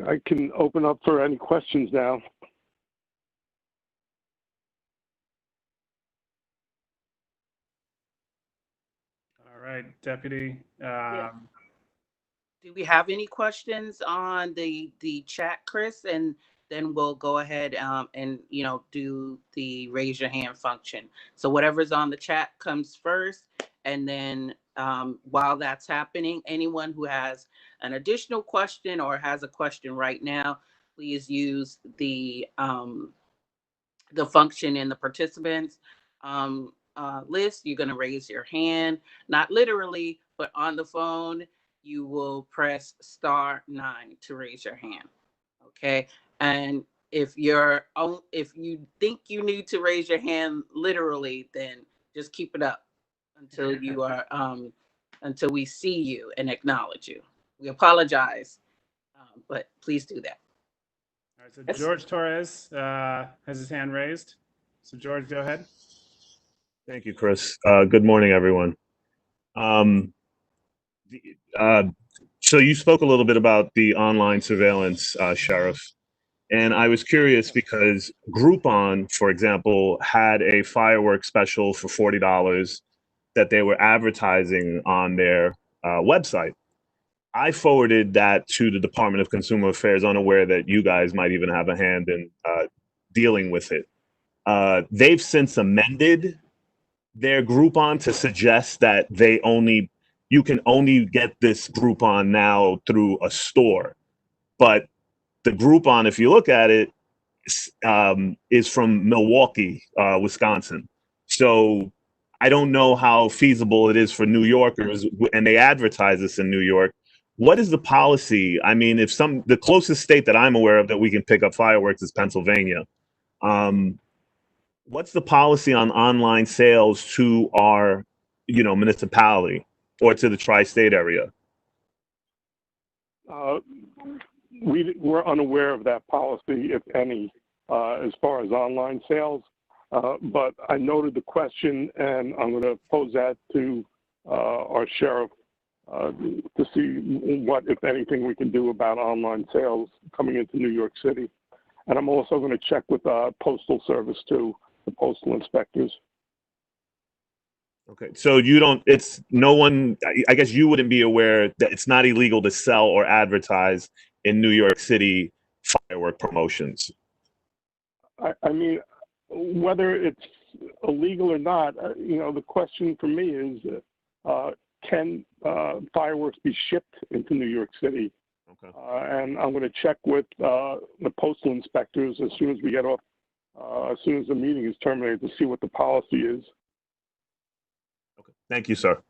Speaker 11: I can open up for any questions now.
Speaker 3: All right, Deputy.
Speaker 1: Do we have any questions on the chat, Chris? And then we'll go ahead and do the raise your hand function. So whatever's on the chat comes first, and then while that's happening, anyone who has an additional question or has a question right now, please use the function in the participants list. You're going to raise your hand, not literally, but on the phone, you will press *9 to raise your hand. Okay. And if you think you need to raise your hand literally, then just keep it up until you are until we see you and acknowledge you. We apologize, but please do that.
Speaker 3: All right, so George Torres has his hand raised. So George, go ahead.
Speaker 2: Thank you, Chris. Good morning, everyone. So you spoke a little bit about the online surveillance, Sheriff, and I was curious because Groupon, for example, had a fireworks special for $40 that they were advertising on their website. I forwarded that to the Department of Consumer Affairs, unaware that you guys might even have a hand in dealing with it. They've since amended their Groupon to suggest that you can only get this Groupon now through a store. But the Groupon, if you look at it, is from Milwaukee, Wisconsin. So I don't know how feasible it is for New Yorkers, and they advertise this in New York. What is the policy? I mean, the closest state that I'm aware of that we can pick up fireworks is Pennsylvania. What's the policy on online sales to our, municipality or to the tri-state area?
Speaker 11: We're unaware of that policy, if any, as far as online sales. But I noted the question, and I'm going to pose that to our sheriff to see what, if anything, we can do about online sales coming into New York City. And I'm also going to check with Postal Service too, the postal inspectors.
Speaker 2: Okay, so I guess you wouldn't be aware that it's not illegal to sell or advertise in New York City firework promotions.
Speaker 11: I mean, whether it's illegal or not, the question for me is, can fireworks be shipped into New York City?
Speaker 2: Okay.
Speaker 11: And I'm going to check with the postal inspectors as soon as we get off, as soon as the meeting is terminated, to see what the policy is.
Speaker 2: Okay. Thank you, sir.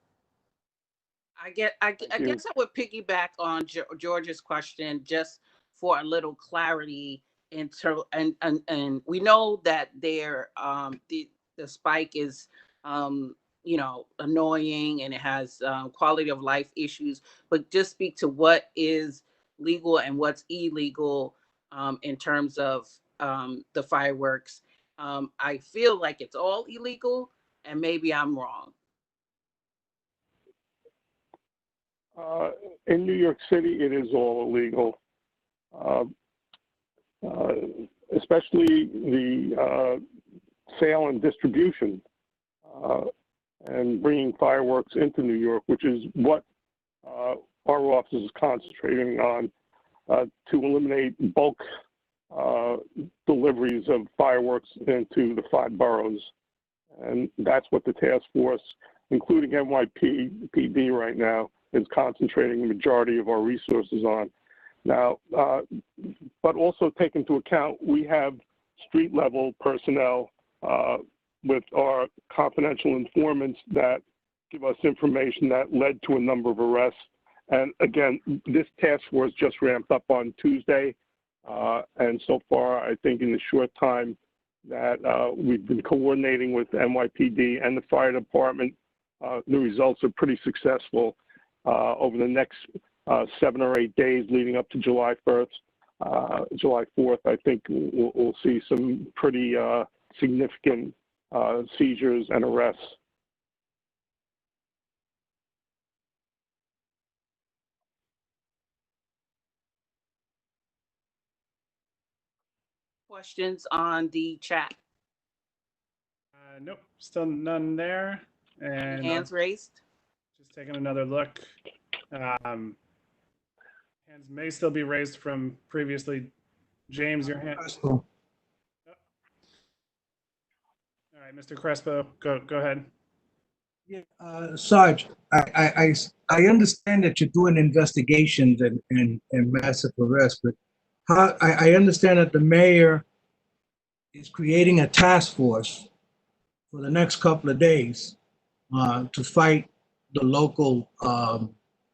Speaker 1: I guess I would piggyback on George's question just for a little clarity. And we know that the spike is annoying, and it has quality of life issues, but just speak to what is legal and what's illegal in terms of the fireworks. I feel like it's all illegal, and maybe I'm wrong.
Speaker 11: In New York City, it is all illegal, especially the sale and distribution and bringing fireworks into New York, which is what our office is concentrating on to eliminate bulk deliveries of fireworks into the 5 boroughs. And that's what the task force, including NYPD right now, is concentrating the majority of our resources on. Now, but also take into account, we have street level personnel with our confidential informants that give us information that led to a number of arrests. And again, this task force just ramped up on Tuesday. And so far, I think in the short time that we've been coordinating with NYPD and the fire department, the results are pretty successful. Over the next 7 or 8 days leading up to July 4th, I think we'll see some pretty significant seizures and arrests.
Speaker 1: Questions on the chat?
Speaker 3: Nope, still none there. And
Speaker 1: hands raised.
Speaker 3: Just taking another look. Hands may still be raised from previously. James, your hand. All right, Mr. Crespo, go ahead.
Speaker 15: Yeah, Sarge, I understand that you're doing investigations and massive arrests, but I understand that the mayor is creating a task force for the next couple of days to fight the local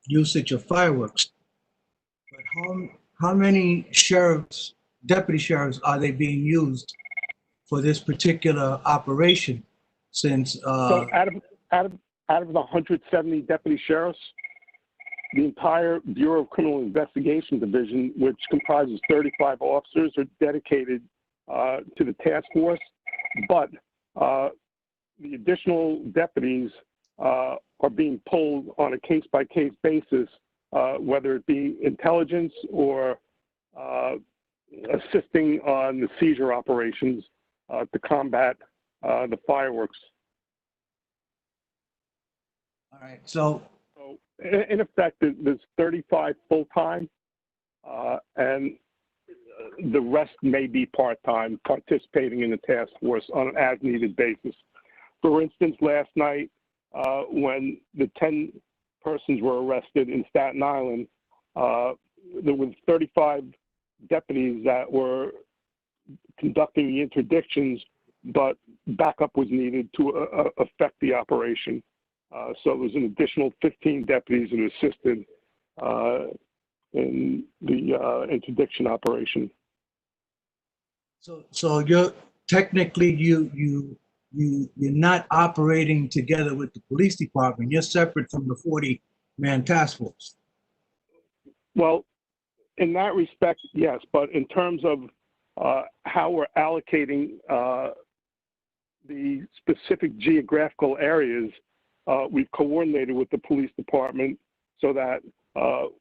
Speaker 15: usage of fireworks. But how many sheriffs, deputy sheriffs, are they being used for this particular operation? Since
Speaker 11: so out of the 170 deputy sheriffs, the entire Bureau of Criminal Investigation Division, which comprises 35 officers, are dedicated to the task force. But the additional deputies are being pulled on a case-by-case basis, whether it be intelligence or assisting on the seizure operations to combat the fireworks.
Speaker 15: All right, so
Speaker 11: in effect, there's 35 full-time, and The rest may be part-time, participating in the task force on an as-needed basis. For instance, last night, when the 10 persons were arrested in Staten Island, there was 35 deputies that were conducting the interdictions, but backup was needed to affect the operation. So there was an additional 15 deputies that assisted in the interdiction operation.
Speaker 15: So you're technically you're not operating together with the police department. You're separate from the 40-man task force.
Speaker 11: Well, in that respect, yes, but in terms of how we're allocating the specific geographical areas, we've coordinated with the police department so that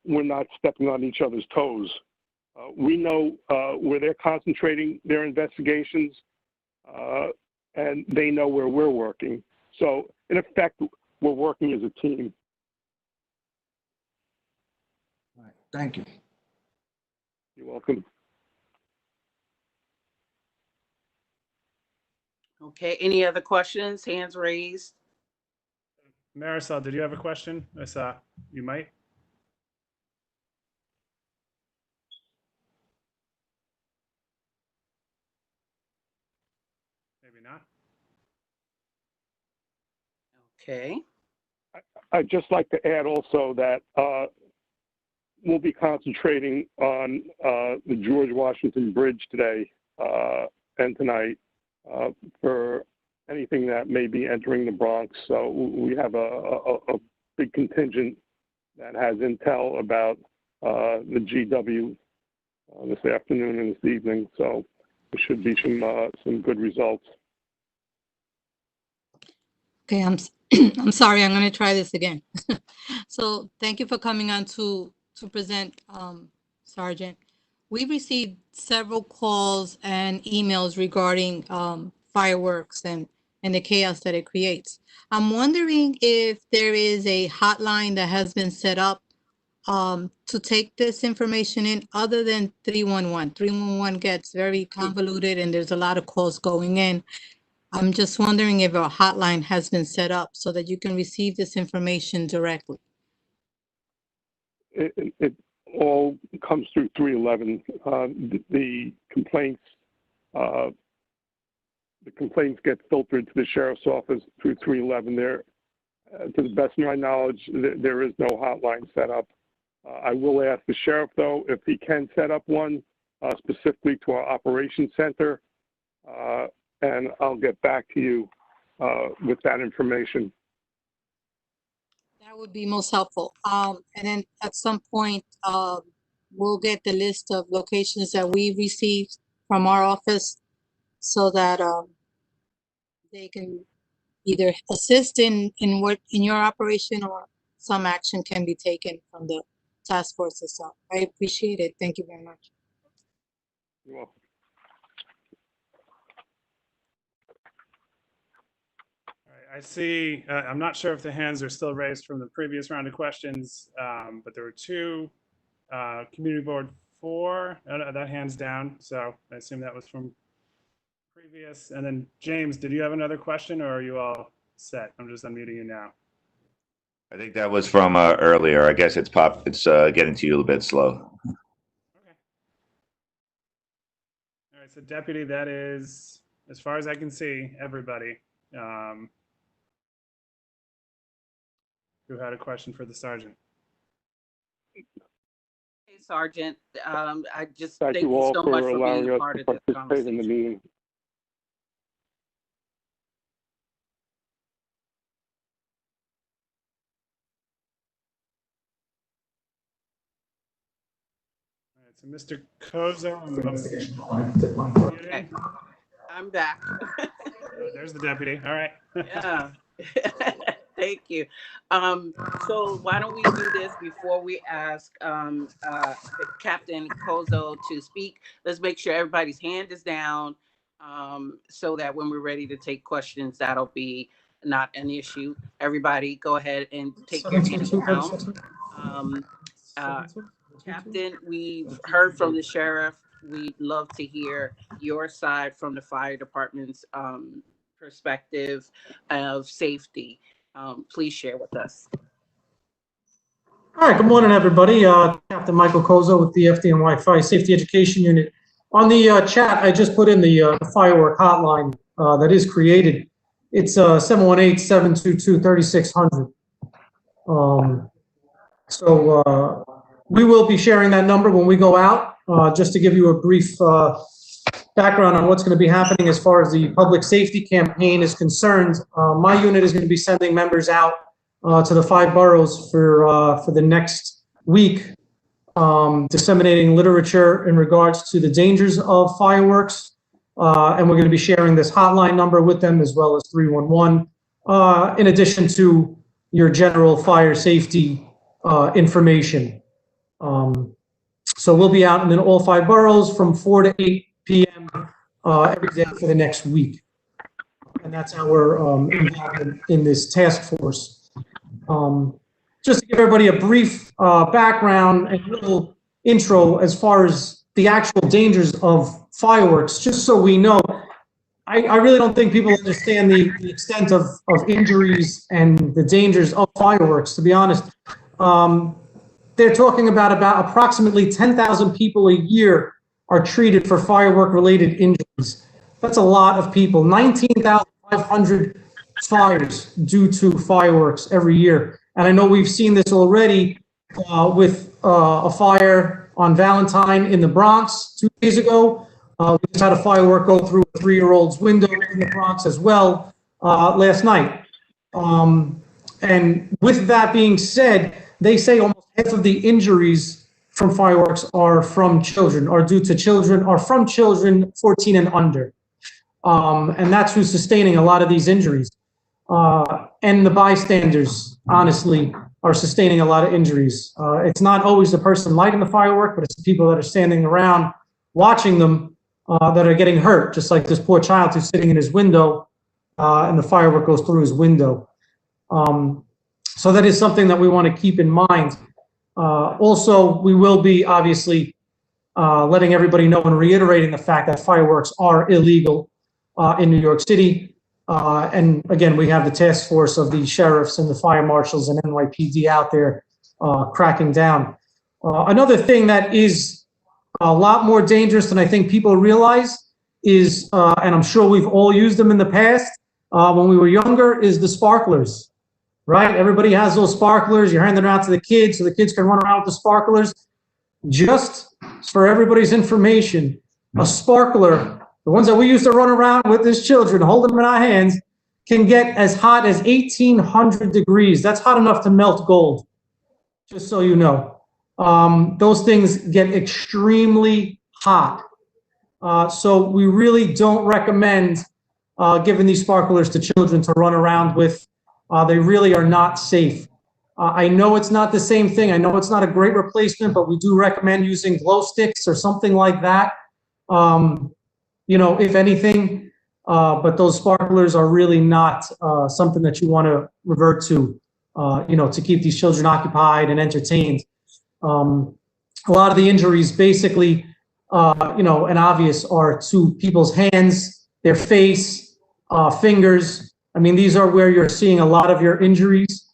Speaker 11: we're not stepping on each other's toes. We know where they're concentrating their investigations, and they know where we're working. So in effect, we're working as a team.
Speaker 15: All right, thank you.
Speaker 11: You're welcome.
Speaker 1: Okay, any other questions? Hands raised.
Speaker 3: Marisol, did you have a question? I saw you might. Maybe not.
Speaker 1: Okay.
Speaker 11: I'd just like to add also that we'll be concentrating on the George Washington Bridge today and tonight for anything that may be entering the Bronx. So we have a big contingent that has intel about the GW this afternoon and this evening. So there should be some good results.
Speaker 17: Okay, I'm sorry, I'm going to try this again. So thank you for coming on to present, Sergeant. We received several calls and emails regarding fireworks and the chaos that it creates. I'm wondering if there is a hotline that has been set up to take this information in other than 311. 311 gets very convoluted and there's a lot of calls going in. I'm just wondering if a hotline has been set up so that you can receive this information directly.
Speaker 11: It all comes through 311. The complaints get filtered to the sheriff's office through 311. There, to the best of my knowledge, there is no hotline set up. I will ask the sheriff though if he can set up one specifically to our operations center, and I'll get back to you with that information.
Speaker 17: That would be most helpful. And then at some point, we'll get the list of locations that we received from our office so that they can either assist in your operation or some action can be taken from the task force itself. I appreciate it. Thank you very much.
Speaker 11: You're welcome.
Speaker 3: I see, I'm not sure if the hands are still raised from the previous round of questions, but there were two. Community Board 4, that hand's down, so I assume that was from previous. And then James, did you have another question or are you all set? I'm just unmuting you now.
Speaker 16: I think that was from earlier. I guess it's getting to you a little bit slow.
Speaker 3: Okay. All right, so Deputy, that is, as far as I can see, everybody. Who had a question for the sergeant?
Speaker 1: Hey, Sergeant. I just
Speaker 11: thank you all so much for allowing us to participate in the meeting.
Speaker 3: All right, so Mr. Kozo.
Speaker 1: Okay. I'm back.
Speaker 3: There's the deputy. All right.
Speaker 1: Yeah. Thank you. So why don't we do this before we ask Captain Kozo to speak? Let's make sure everybody's hand is down so that when we're ready to take questions, that'll be not an issue. Everybody go ahead and take your hand down. Captain, we've heard from the sheriff. we'd love to hear your side from the fire department's perspective of safety. Please share with us.
Speaker 18: All right, good morning, everybody. Captain Michael Kozo with the FDNY Fire Safety Education Unit. On the chat, I just put in the firework hotline that is created. It's 718-722-3600. We will be sharing that number when we go out, just to give you a brief background on what's going to be happening as far as the public safety campaign is concerned. My unit is going to be sending members out to the 5 boroughs for the next week, disseminating literature in regards to the dangers of fireworks. And we're going to be sharing this hotline number with them, as well as 311, in addition to your general fire safety information. So we'll be out in all 5 boroughs from 4 to 8 p.m. Every day for the next week. And that's our involvement in this task force. Just to give everybody a brief background and a little intro as far as the actual dangers of fireworks, just so we know. I really don't think people understand the extent of injuries and the dangers of fireworks, to be honest. They're talking about approximately 10,000 people a year are treated for firework-related injuries. That's a lot of people. 19,500 fires due to fireworks every year. And I know we've seen this already with a fire on Valentine in the Bronx 2 days ago. We just had a firework go through a 3-year-old's window in the Bronx as well last night. And with that being said, they say almost half of the injuries from fireworks are from children, or due to children, or from children 14 and under. And that's who's sustaining a lot of these injuries. And the bystanders, honestly, are sustaining a lot of injuries. It's not always the person lighting the firework, but it's the people that are standing around watching them that are getting hurt, just like this poor child who's sitting in his window and the firework goes through his window. So that is something that we want to keep in mind. Also, we will be obviously letting everybody know and reiterating the fact that fireworks are illegal in New York City. And again, we have the task force of the sheriffs and the fire marshals and NYPD out there cracking down. Another thing that is a lot more dangerous than I think people realize is, and I'm sure we've all used them in the past when we were younger, is the sparklers, right? Everybody has those sparklers. You're handing them out to the kids so the kids can run around with the sparklers. Just for everybody's information, a sparkler, the ones that we used to run around with as children, hold them in our hands, can get as hot as 1,800 degrees. That's hot enough to melt gold, just so you know. Those things get extremely hot. So we really don't recommend giving these sparklers to children to run around with. They really are not safe. I know it's not the same thing. I know it's not a great replacement, but we do recommend using glow sticks or something like that. You know, if anything, but those sparklers are really not something that you want to revert to, you know, to keep these children occupied and entertained. A lot of the injuries basically, you know, and obvious are to people's hands, their face, fingers. I mean, these are where you're seeing a lot of your injuries.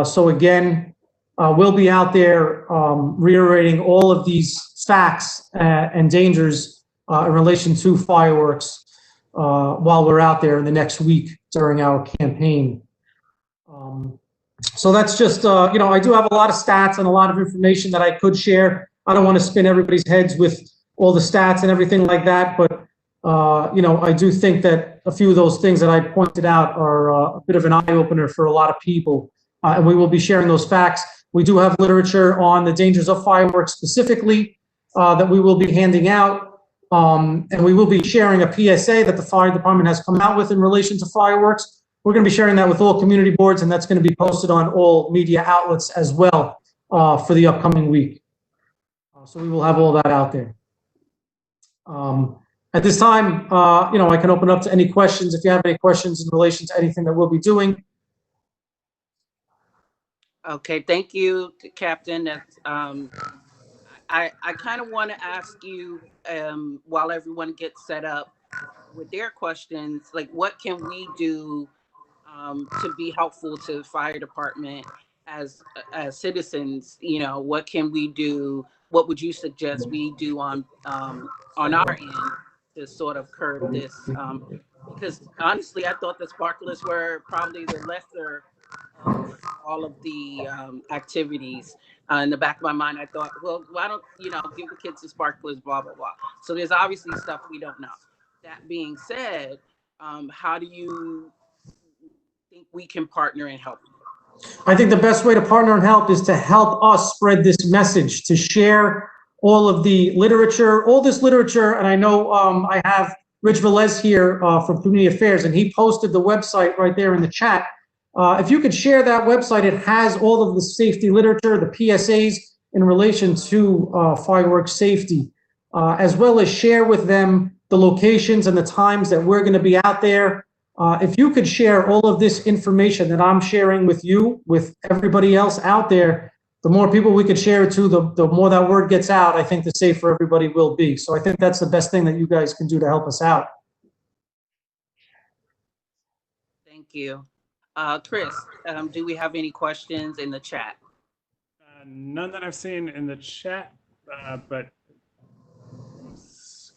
Speaker 18: So again, we'll be out there reiterating all of these facts and dangers in relation to fireworks while we're out there in the next week during our campaign. So that's just, you know, I do have a lot of stats and a lot of information that I could share. I don't want to spin everybody's heads with all the stats and everything like that, but, you know, I do think that a few of those things that I pointed out are a bit of an eye-opener for a lot of people, and we will be sharing those facts. We do have literature on the dangers of fireworks specifically that we will be handing out, and we will be sharing a PSA that the fire department has come out with in relation to fireworks. We're going to be sharing that with all community boards, and that's going to be posted on all media outlets as well for the upcoming week. So we will have all that out there. At this time, you know, I can open up to any questions if you have any questions in relation to anything that we'll be doing.
Speaker 1: Okay, thank you, Captain. That's, I kind of want to ask you, while everyone gets set up with their questions, like what can we do to be helpful to the fire department as citizens? You know, what can we do? What would you suggest we do on our end to sort of curb this? Because honestly, I thought the sparklers were probably the lesser of all of the activities. In the back of my mind, I thought, well, why don't give the kids the sparklers, blah blah blah. So there's obviously stuff we don't know. That being said, how do you think we can partner and help?
Speaker 18: I think the best way to partner and help is to help us spread this message, to share all of the literature, all this literature. And I know I have Rich Velez here from Community Affairs, and he posted the website right there in the chat. If you could share that website, it has all of the safety literature, the PSAs in relation to fireworks safety, as well as share with them the locations and the times that we're going to be out there. If you could share all of this information that I'm sharing with you, with everybody else out there, the more people we could share it to, the more that word gets out, I think the safer everybody will be. So I think that's the best thing that you guys can do to help us out.
Speaker 1: Thank you. Chris, do we have any questions in the chat?
Speaker 3: None that I've seen in the chat, but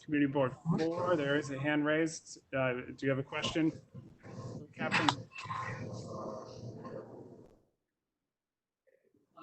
Speaker 3: Community Board 4, there is a hand raised. Do you have a question, Captain?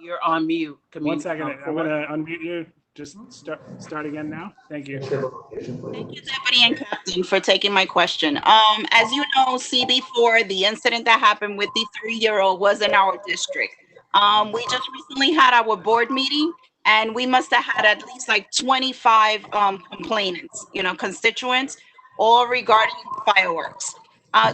Speaker 1: You're on mute.
Speaker 3: One second, I'm going to unmute you. Just start again now. Thank you.
Speaker 10: Thank you, Deputy and Captain, for taking my question. As you know, CB4, the incident that happened with the 3-year-old was in our district. We just recently had our board meeting, and we must have had at least like 25 complainants, constituents, all regarding fireworks.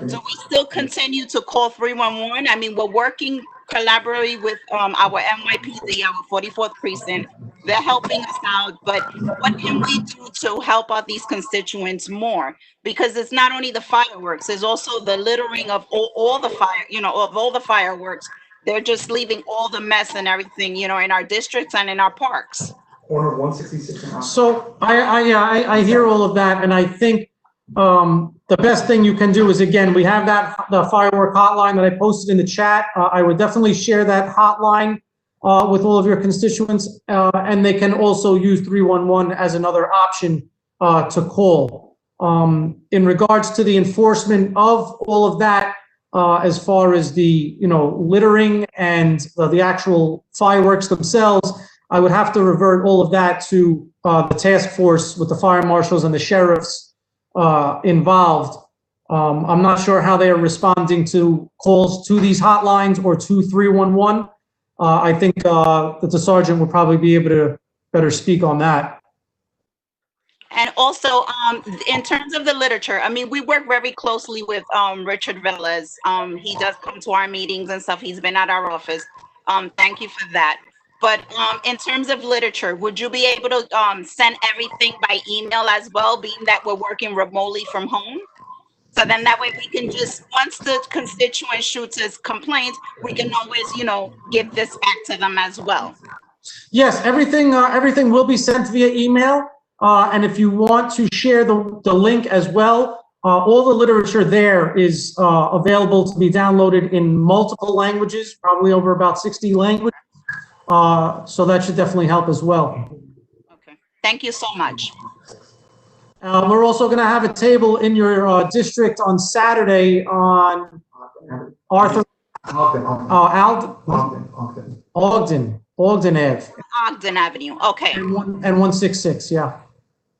Speaker 10: Do we still continue to call 311? I mean, we're working collaboratively with our NYPD, our 44th precinct. They're helping us out, but what can we do to help out these constituents more? Because it's not only the fireworks, there's also the littering of all the of all the fireworks. They're just leaving all the mess and everything, in our districts and in our parks.
Speaker 18: Corner 166. So I hear all of that, and I think the best thing you can do is, again, we have the firework hotline that I posted in the chat. I would definitely share that hotline with all of your constituents, and they can also use 311 as another option to call. In regards to the enforcement of all of that, as far as the littering and the actual fireworks themselves, I would have to revert all of that to the task force with the fire marshals and the sheriffs involved. I'm not sure how they are responding to calls to these hotlines or to 311. I think that the sergeant would probably be able to better speak on that.
Speaker 10: And also, in terms of the literature, I mean, we work very closely with Richard Velez. He does come to our meetings and stuff. He's been at our office. Thank you for that. But in terms of literature, would you be able to send everything by email as well, being that we're working remotely from home? So then that way we can just, once the constituent shoots his complaints, we can always, give this back to them as well.
Speaker 18: Yes, everything will be sent via email. And if you want to share the link as well, all the literature there is available to be downloaded in multiple languages, probably over about 60 languages. So that should definitely help as well.
Speaker 10: Okay, thank you so much.
Speaker 18: We're also going to have a table in your district on Saturday on Ogden Ave.
Speaker 10: Ogden Avenue, okay.
Speaker 18: And 166, yeah.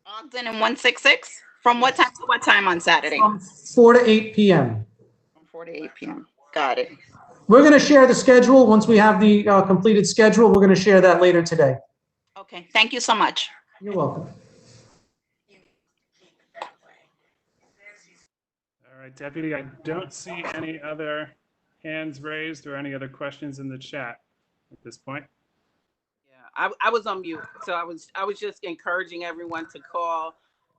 Speaker 10: Ogden and 166? From what time to what time on Saturday?
Speaker 18: From 4 to 8 p.m.
Speaker 10: From 4 to 8 p.m. Got it.
Speaker 18: We're going to share the schedule. Once we have the completed schedule, we're going to share that later today.
Speaker 10: Okay, thank you so much.
Speaker 18: You're welcome.
Speaker 3: All right, Deputy, I don't see any other hands raised or any other questions in the chat at this point.
Speaker 1: Yeah, I was on mute, so I was just encouraging everyone to call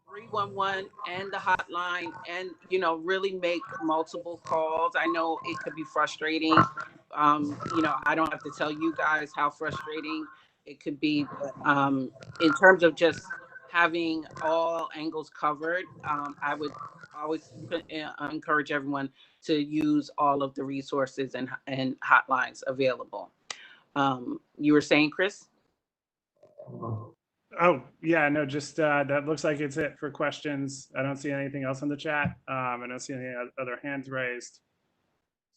Speaker 1: 311 and the hotline, and really make multiple calls. I know it could be frustrating. I don't have to tell you guys how frustrating it could be, but in terms of just having all angles covered, I would always encourage everyone to use all of the resources and hotlines available. You were saying, Chris?
Speaker 3: Oh, yeah, no, just that looks like it's it for questions. I don't see anything else on the chat. I don't see any other hands raised.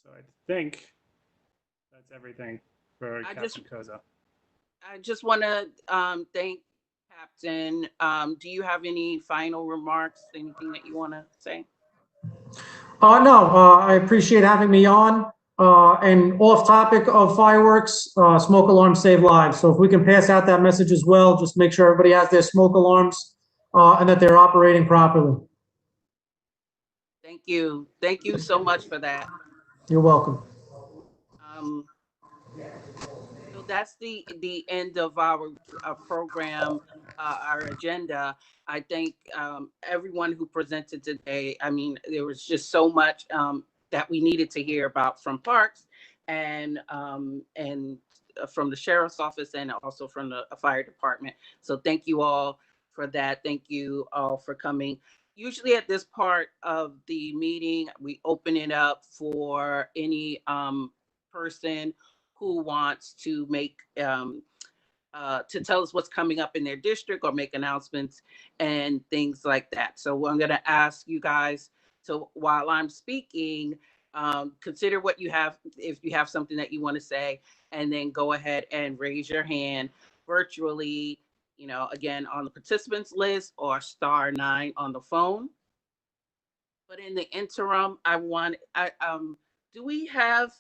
Speaker 3: So I think that's everything for Captain Koza.
Speaker 1: I just want to thank Captain. Do you have any final remarks? Anything that you want to say?
Speaker 18: No, I appreciate having me on. And off topic of fireworks, smoke alarms save lives. So if we can pass out that message as well, just make sure everybody has their smoke alarms and that they're operating properly.
Speaker 1: Thank you. Thank you so much for that.
Speaker 18: You're welcome.
Speaker 1: So that's the end of our program, our agenda. I thank everyone who presented today. I mean, there was just so much that we needed to hear about from Parks and from the sheriff's office and also from the fire department. So thank you all for that. Thank you all for coming. Usually at this part of the meeting, we open it up for any person who wants to make to tell us what's coming up in their district or make announcements and things like that. So I'm going to ask you guys to, while I'm speaking, consider what you have, if you have something that you want to say, and then go ahead and raise your hand virtually, you know, again, on the participants list or *9 on the phone. But in the interim, do we have,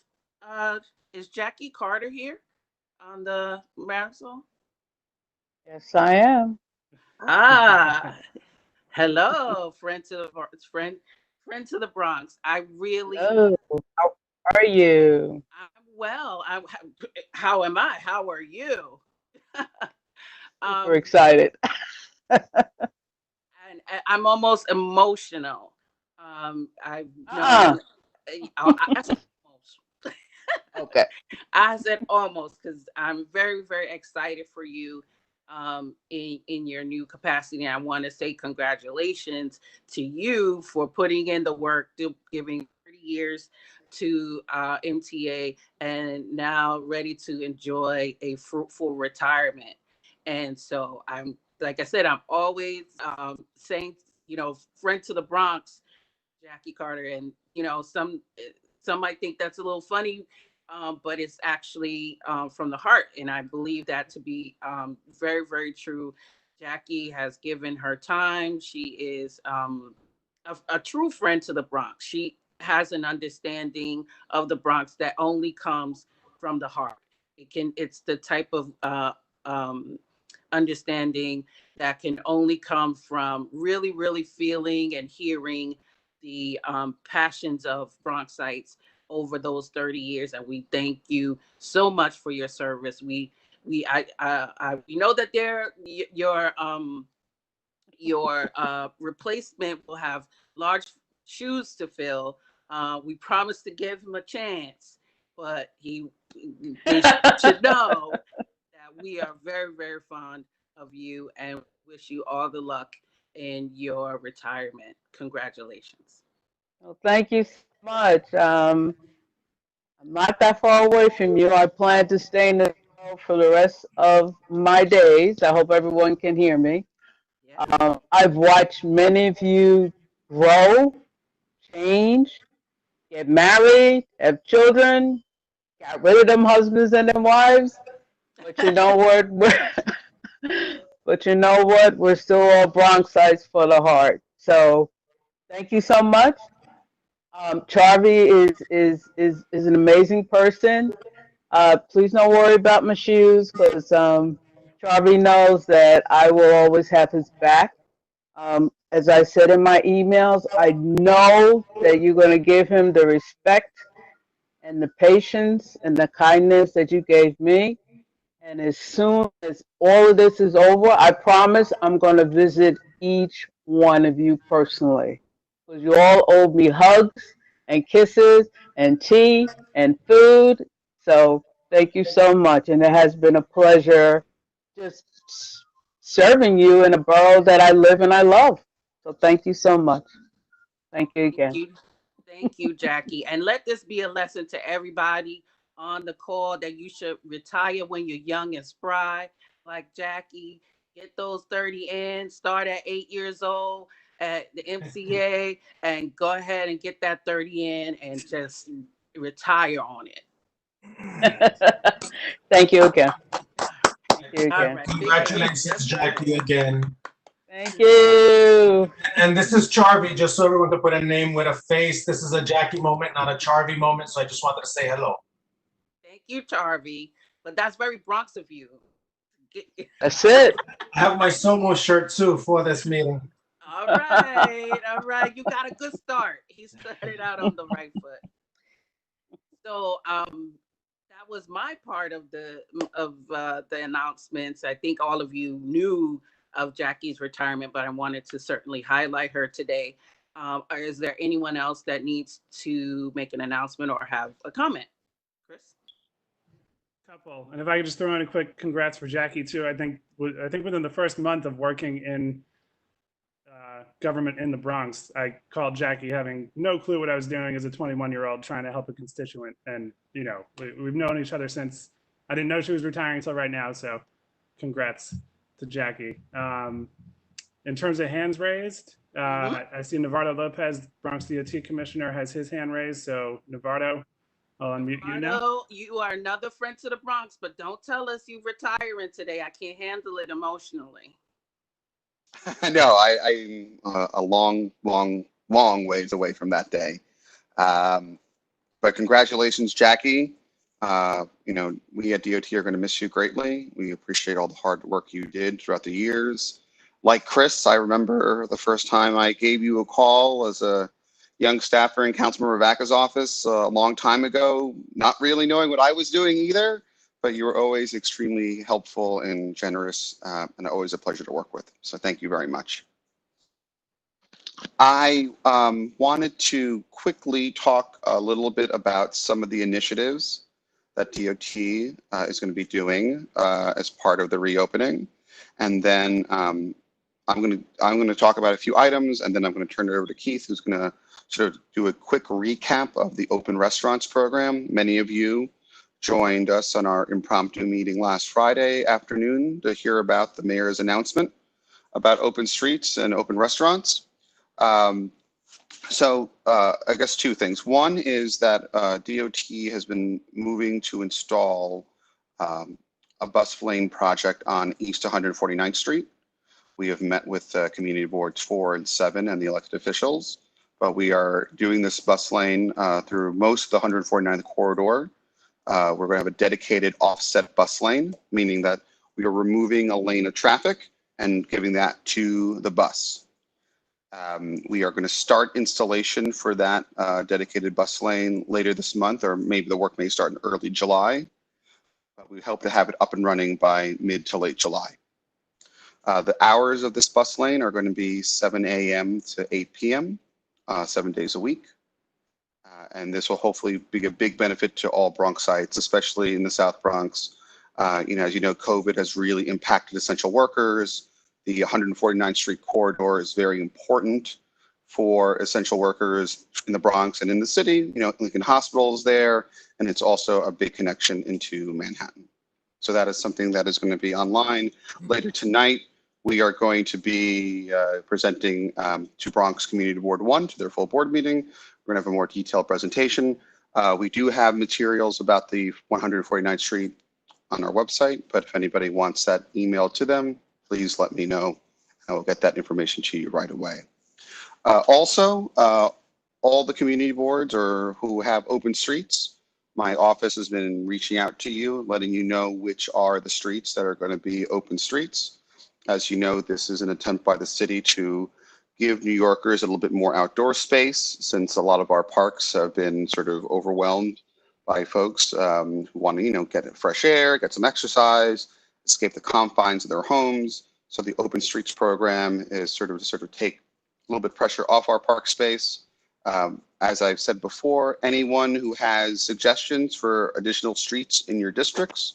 Speaker 1: is Jackie Carter here on the Marisol?
Speaker 19: Yes, I am.
Speaker 1: Hello, friend to the friend to the Bronx. I really.
Speaker 19: Hello. How are you?
Speaker 1: I'm well. How am I? How are you?
Speaker 19: Super excited.
Speaker 1: And I'm almost emotional. I've known. I said almost.
Speaker 19: Okay.
Speaker 1: I said almost because I'm very, very excited for you in your new capacity. I want to say congratulations to you for putting in the work, giving 30 years to MTA, and now ready to enjoy a fruitful retirement. And so I'm, like I said, I'm always saying, you know, friend to the Bronx, Jackie Carter, and you know, some might think that's a little funny, but it's actually from the heart, and I believe that to be very, very true. Jackie has given her time. She is a true friend to the Bronx. She has an understanding of the Bronx that only comes from the heart. It's the type of understanding that can only come from really, really feeling and hearing the passions of Bronxites over those 30 years. And we thank you so much for your service. We know that your replacement will have large shoes to fill. We promised to give him a chance, but they should know that we are very, very fond of you and wish you all the luck in your retirement. Congratulations.
Speaker 19: Well, thank you so much. I'm not that far away from you. I plan to stay in the show for the rest of my days. I hope everyone can hear me. I've watched many of you grow, change, get married, have children, got rid of them husbands and them wives. But you know what? But you know what? We're still all Bronxites for the heart. So thank you so much. Charlie is an amazing person. Please don't worry about my shoes because Charlie knows that I will always have his back. As I said in my emails, I know that you're going to give him the respect and the patience and the kindness that you gave me. And as soon as all of this is over, I promise I'm going to visit each one of you personally. Because you all owe me hugs and kisses and tea and food. So thank you so much. And it has been a pleasure just serving you in a borough that I live and I love. So thank you so much. Thank you again.
Speaker 1: Thank you, Jackie. And let this be a lesson to everybody on the call that you should retire when you're young and spry, like Jackie. Get those 30 in, start at 8 years old at the MCA, and go ahead and get that 30 in and just retire on it.
Speaker 19: Thank you again. Thank you
Speaker 1: All
Speaker 19: again.
Speaker 1: right.
Speaker 18: Congratulations, Jackie, again.
Speaker 19: Thank you.
Speaker 18: And this is Charvy, just so everyone can put a name with a face. This is a Jackie moment, not a Charvy moment. So I just wanted to say hello.
Speaker 1: Thank you, Charvy. But that's very Bronx of you.
Speaker 19: That's it.
Speaker 18: I have my Somo shirt too for this meeting.
Speaker 1: All right, all right. You got a good start. He started out on the right foot. So that was my part of the announcements. I think all of you knew of Jackie's retirement, but I wanted to certainly highlight her today. Is there anyone else that needs to make an announcement or have a comment? Chris?
Speaker 3: Couple. And if I could just throw in a quick congrats for Jackie too. I think within the first month of working in government in the Bronx, I called Jackie having no clue what I was doing as a 21-year-old trying to help a constituent. And, you know, we've known each other since I didn't know she was retiring until right now. So congrats to Jackie. In terms of hands raised, I see Navarro Lopez, Bronx DOT Commissioner, has his hand raised. So Navarro, I'll unmute you now.
Speaker 1: You are another friend to the Bronx, but don't tell us you're retiring today. I can't handle it emotionally.
Speaker 20: No, I'm a long ways away from that day. But congratulations, Jackie. You know, we at DOT are going to miss you greatly. We appreciate all the hard work you did throughout the years. Like Chris, I remember the first time I gave you a call as a young staffer in Councilmember Vaca's office a long time ago, not really knowing what I was doing either. But you were always extremely helpful and generous, and always a pleasure to work with. So thank you very much. I wanted to quickly talk a little bit about some of the initiatives that DOT is going to be doing as part of the reopening, and then I'm going to talk about a few items, and then I'm going to turn it over to Keith, who's going to sort of do a quick recap of the Open Restaurants program. Many of you joined us on our impromptu meeting last Friday afternoon to hear about the mayor's announcement about open streets and open restaurants. So I guess two things. One is that DOT has been moving to install a bus lane project on East 149th Street. We have met with community boards 4 and 7 and the elected officials, but we are doing this bus lane through most of the 149th corridor. We're going to have a dedicated offset bus lane, meaning that we are removing a lane of traffic and giving that to the bus. We are going to start installation for that dedicated bus lane later this month, or maybe the work may start in early July. But we hope to have it up and running by mid to late July. The hours of this bus lane are going to be 7 a.m. to 8 p.m., 7 days a week. And this will hopefully be a big benefit to all Bronxites, especially in the South Bronx. You know, as you know, COVID has really impacted essential workers. The 149th Street corridor is very important for essential workers in the Bronx and in the city. You know, Lincoln Hospital is there, and it's also a big connection into Manhattan. So that is something that is going to be online later tonight. We are going to be presenting to Bronx Community Board 1 to their full board meeting. We're going to have a more detailed presentation. We do have materials about the 149th Street on our website, but if anybody wants that emailed to them, please let me know. I will get that information to you right away. Also, all the community boards or who have open streets, my office has been reaching out to you, letting you know which are the streets that are going to be open streets. As you know, this is an attempt by the city to give New Yorkers a little bit more outdoor space, since a lot of our parks have been sort of overwhelmed by folks who want to, you know, get fresh air, get some exercise, escape the confines of their homes. So the Open Streets program is sort of to take a little bit of pressure off our park space. As I've said before, anyone who has suggestions for additional streets in your districts,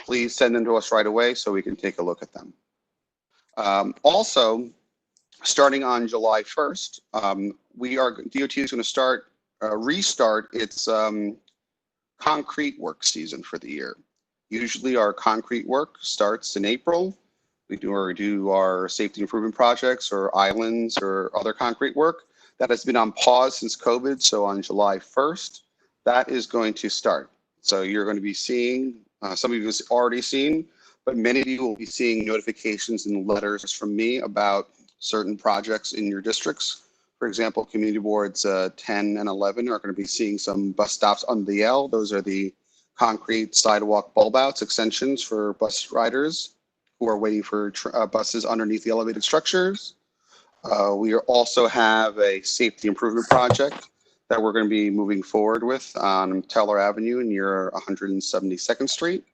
Speaker 20: please send them to us right away so we can take a look at them. Also, starting on July 1st, DOT is going to restart its concrete work season for the year. Usually our concrete work starts in April. We do our safety improvement projects or islands or other concrete work. That has been on pause since COVID. So on July 1st, that is going to start. So you're going to be seeing, some of you have already seen, but many of you will be seeing notifications and letters from me about certain projects in your districts. For example, community boards 10 and 11 are going to be seeing some bus stops on the L. Those are the concrete sidewalk bulb outs, extensions for bus riders who are waiting for buses underneath the elevated structures. We also have a safety improvement project that we're going to be moving forward with on Teller Avenue near 172nd Street.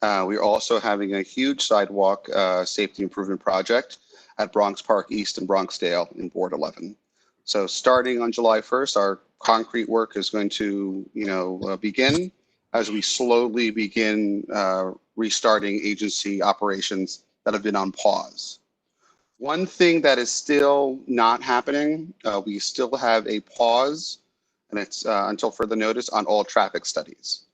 Speaker 20: We're also having a huge sidewalk safety improvement project at Bronx Park East and Bronxdale in Ward 11. So starting on July 1st, our concrete work is going to, begin as we slowly begin restarting agency operations that have been on pause. One thing that is still not happening, we still have a pause, and it's until further notice, on all traffic studies.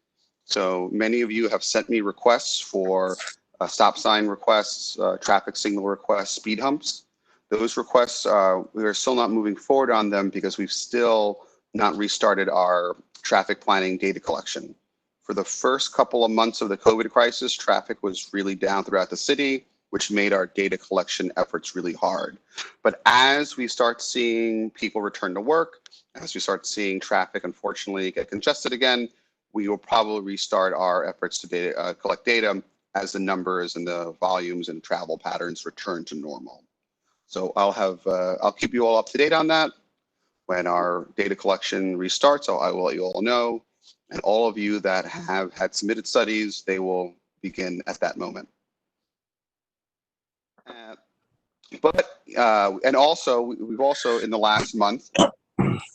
Speaker 20: So many of you have sent me requests for stop sign requests, traffic signal requests, speed humps. Those requests, we are still not moving forward on them because we've still not restarted our traffic planning data collection. For the first couple of months of the COVID crisis, traffic was really down throughout the city, which made our data collection efforts really hard. But as we start seeing people return to work, as we start seeing traffic unfortunately get congested again, we will probably restart our efforts to collect data as the numbers and the volumes and travel patterns return to normal. So I'll keep you all up to date on that. When our data collection restarts, I will let you all know. And all of you that have had submitted studies, they will begin at that moment. And also, we've also in the last month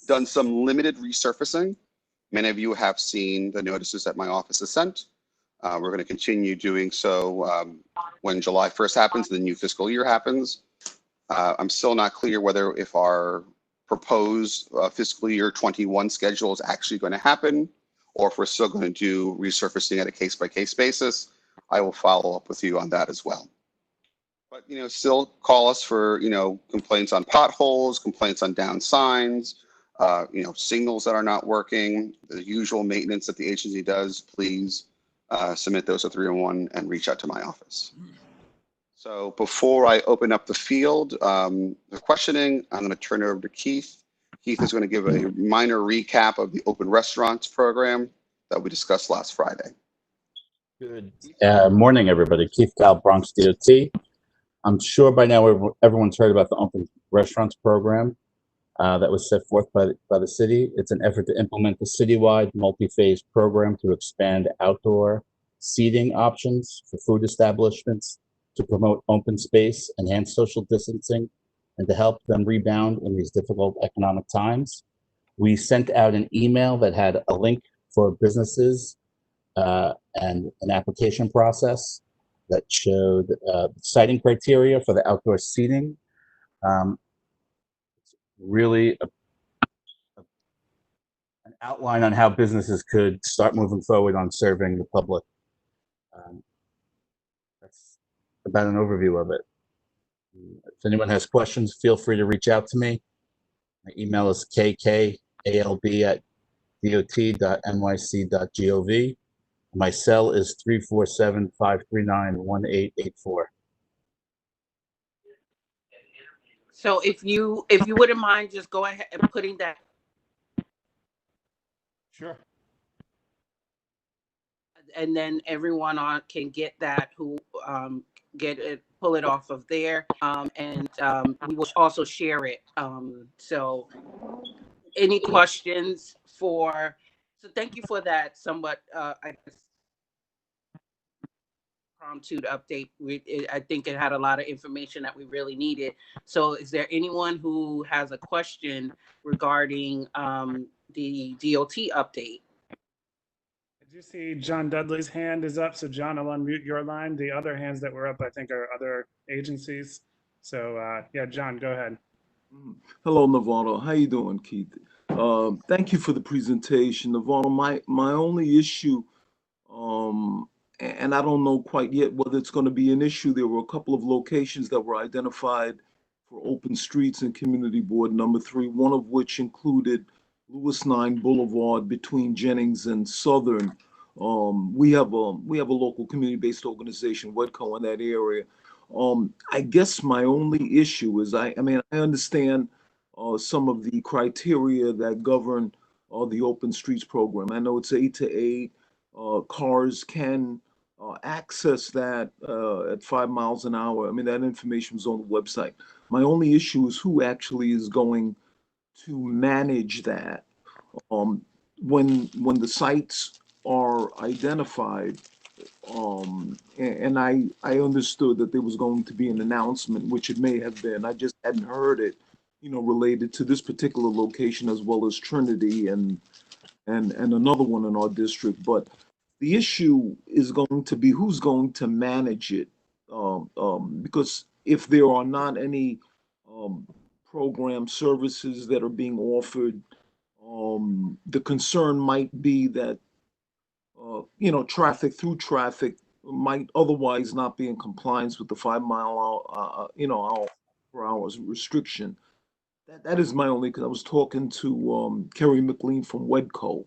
Speaker 20: done some limited resurfacing. Many of you have seen the notices that my office has sent. We're going to continue doing so when July 1st happens, the new fiscal year happens. I'm still not clear whether if our proposed fiscal year 21 schedule is actually going to happen, or if we're still going to do resurfacing at a case-by-case basis. I will follow up with you on that as well. But still call us for complaints on potholes, complaints on down signs, signals that are not working, the usual maintenance that the agency does. Please submit those to 301 and reach out to my office. So before I open up the field, the questioning, I'm going to turn it over to Keith. Keith is going to give a minor recap of the open restaurants program that we discussed last Friday.
Speaker 21: Good morning, everybody. Keith Gal, Bronx DOT. I'm sure by now everyone's heard about the open restaurants program that was set forth by the city. It's an effort to implement the citywide multi-phase program to expand outdoor seating options for food establishments, to promote open space, enhance social distancing, and to help them rebound in these difficult economic times. We sent out an email that had a link for businesses and an application process that showed citing criteria for the outdoor seating. Really an outline on how businesses could start moving forward on serving the public. That's about an overview of it. If anyone has questions, feel free to reach out to me. My email is kkalb@dot.nyc.gov. My cell is 347-539-1884.
Speaker 1: So if you wouldn't mind just go ahead and putting that.
Speaker 21: Sure.
Speaker 1: And then everyone can get that who get it, pull it off of there, and we will also share it. So any questions for? So thank you for that somewhat I guess impromptu update. I think it had a lot of information that we really needed. So is there anyone who has a question regarding the DOT update?
Speaker 3: I you see John Dudley's hand is up? So John, I'll unmute your line. The other hands that were up, I think, are other agencies. So yeah, John, go ahead.
Speaker 4: Hello, Navarro. How you doing, Keith? Thank you for the presentation, Navarro. My only issue, and I don't know quite yet whether it's going to be an issue. There were a couple of locations that were identified for open streets in Community Board number 3, one of which included Lewis 9 Boulevard between Jennings and Southern. We have a local community-based organization, WEDCO, in that area. I guess my only issue is I mean I understand some of the criteria that govern the open streets program. I know it's 8 to 8. Cars can access that at 5 miles an hour. I mean, that information was on the website. My only issue is who actually is going to manage that. When the sites are identified, and I understood that there was going to be an announcement, which it may have been. I just hadn't heard it, related to this particular location as well as Trinity and another one in our district. But the issue is going to be who's going to manage it, because if there are not any program services that are being offered, the concern might be that traffic through traffic might otherwise not be in compliance with the 5 mile per hour restriction. That is my only, because I was talking to Kerry McLean from WEDCO,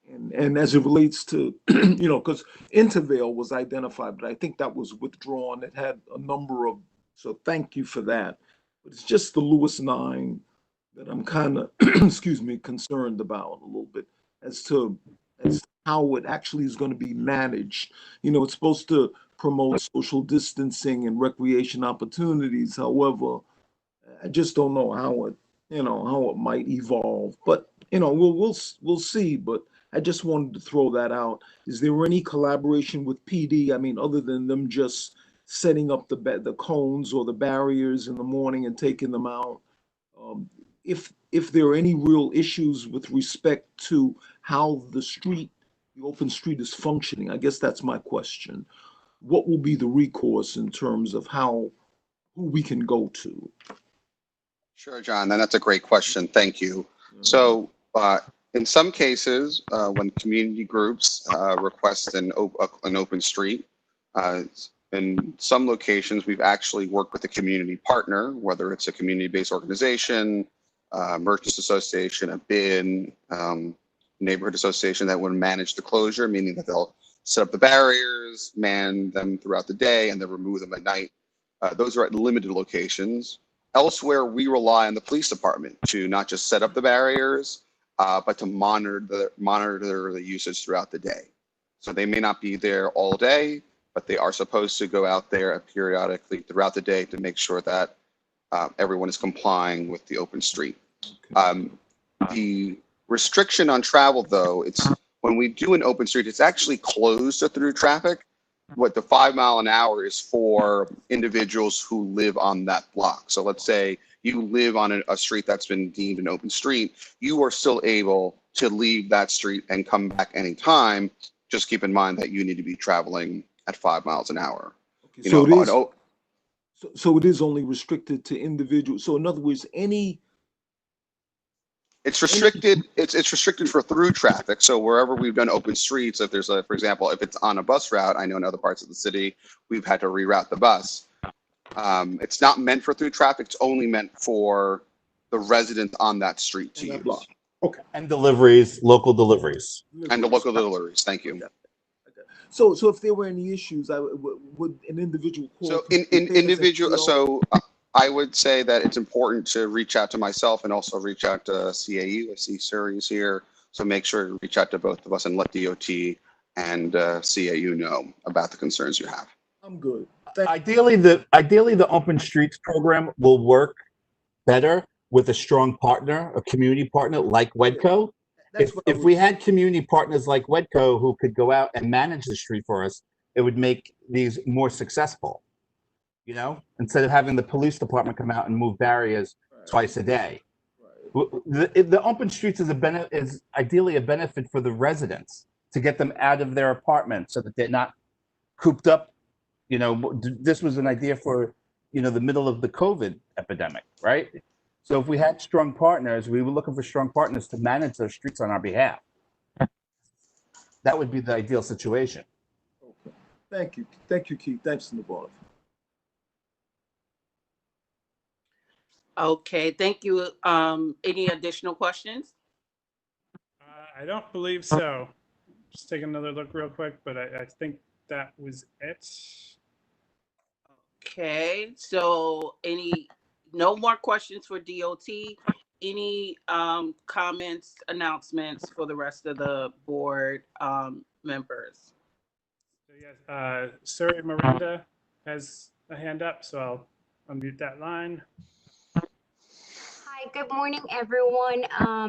Speaker 4: and as it relates to, because Intervale was identified, but I think that was withdrawn. It had a number of, so thank you for that. But it's just the Lewis 9 that I'm kind of, excuse me, concerned about a little bit as to how it actually is going to be managed. It's supposed to promote social distancing and recreation opportunities. However, I just don't know how it might evolve. But we'll see. But I just wanted to throw that out. Is there any collaboration with PD? I mean, other than them just setting up the cones or the barriers in the morning and taking them out? If there are any real issues with respect to how the open street is functioning, I guess that's my question. What will be the recourse in terms of who we can go to?
Speaker 20: Sure, John, and that's a great question. Thank you. So in some cases, when community groups request an open street, in some locations, we've actually worked with a community partner, whether it's a community-based organization, merchants association, a BIN, neighborhood association that would manage the closure, meaning that they'll set up the barriers, man them throughout the day, and then remove them at night. Those are at limited locations. Elsewhere, we rely on the police department to not just set up the barriers, but to monitor the usage throughout the day. So they may not be there all day, but they are supposed to go out there periodically throughout the day to make sure that everyone is complying with the open street. The restriction on travel, though, it's when we do an open street, it's actually closed to through traffic. What the 5 mile an hour is for individuals who live on that block. So let's say you live on a street that's been deemed an open street, you are still able to leave that street and come back anytime. Just keep in mind that you need to be traveling at 5 miles an hour.
Speaker 4: Okay, so it is only restricted to individuals. So in other words,
Speaker 20: it's restricted. It's restricted for through traffic. So wherever we've done open streets, if there's for example, if it's on a bus route, I know in other parts of the city we've had to reroute the bus. It's not meant for through traffic. It's only meant for the residents on that street to use.
Speaker 4: Okay.
Speaker 21: And deliveries, local deliveries.
Speaker 20: And the local deliveries. Thank you.
Speaker 4: So if there were any issues, would an individual call?
Speaker 20: So So I would say that it's important to reach out to myself and also reach out to CAU. I see Suri's here, so make sure to reach out to both of us and let DOT and CAU know about the concerns you have.
Speaker 4: I'm good.
Speaker 21: Ideally, the open streets program will work better with a strong partner, a community partner like WEDCO. If we had community partners like WEDCO who could go out and manage the street for us, it would make these more successful. Instead of having the police department come out and move barriers twice a day. The open streets is ideally a benefit for the residents. to get them out of their apartment so that they're not cooped up. This was an idea for, the middle of the COVID epidemic, right? So if we had strong partners, we were looking for strong partners to manage those streets on our behalf. That would be the ideal situation.
Speaker 4: Okay. Thank you. Thank you, Keith. Thanks, Navarro.
Speaker 1: Okay, thank you. Any additional questions?
Speaker 3: I don't believe so. Just take another look real quick, but I think that was it.
Speaker 1: Okay, so no more questions for DOT. Any comments, announcements for the rest of the board members?
Speaker 3: So yes, Suri Miranda has a hand up, so I'll unmute that line.
Speaker 5: Hi, good morning, everyone.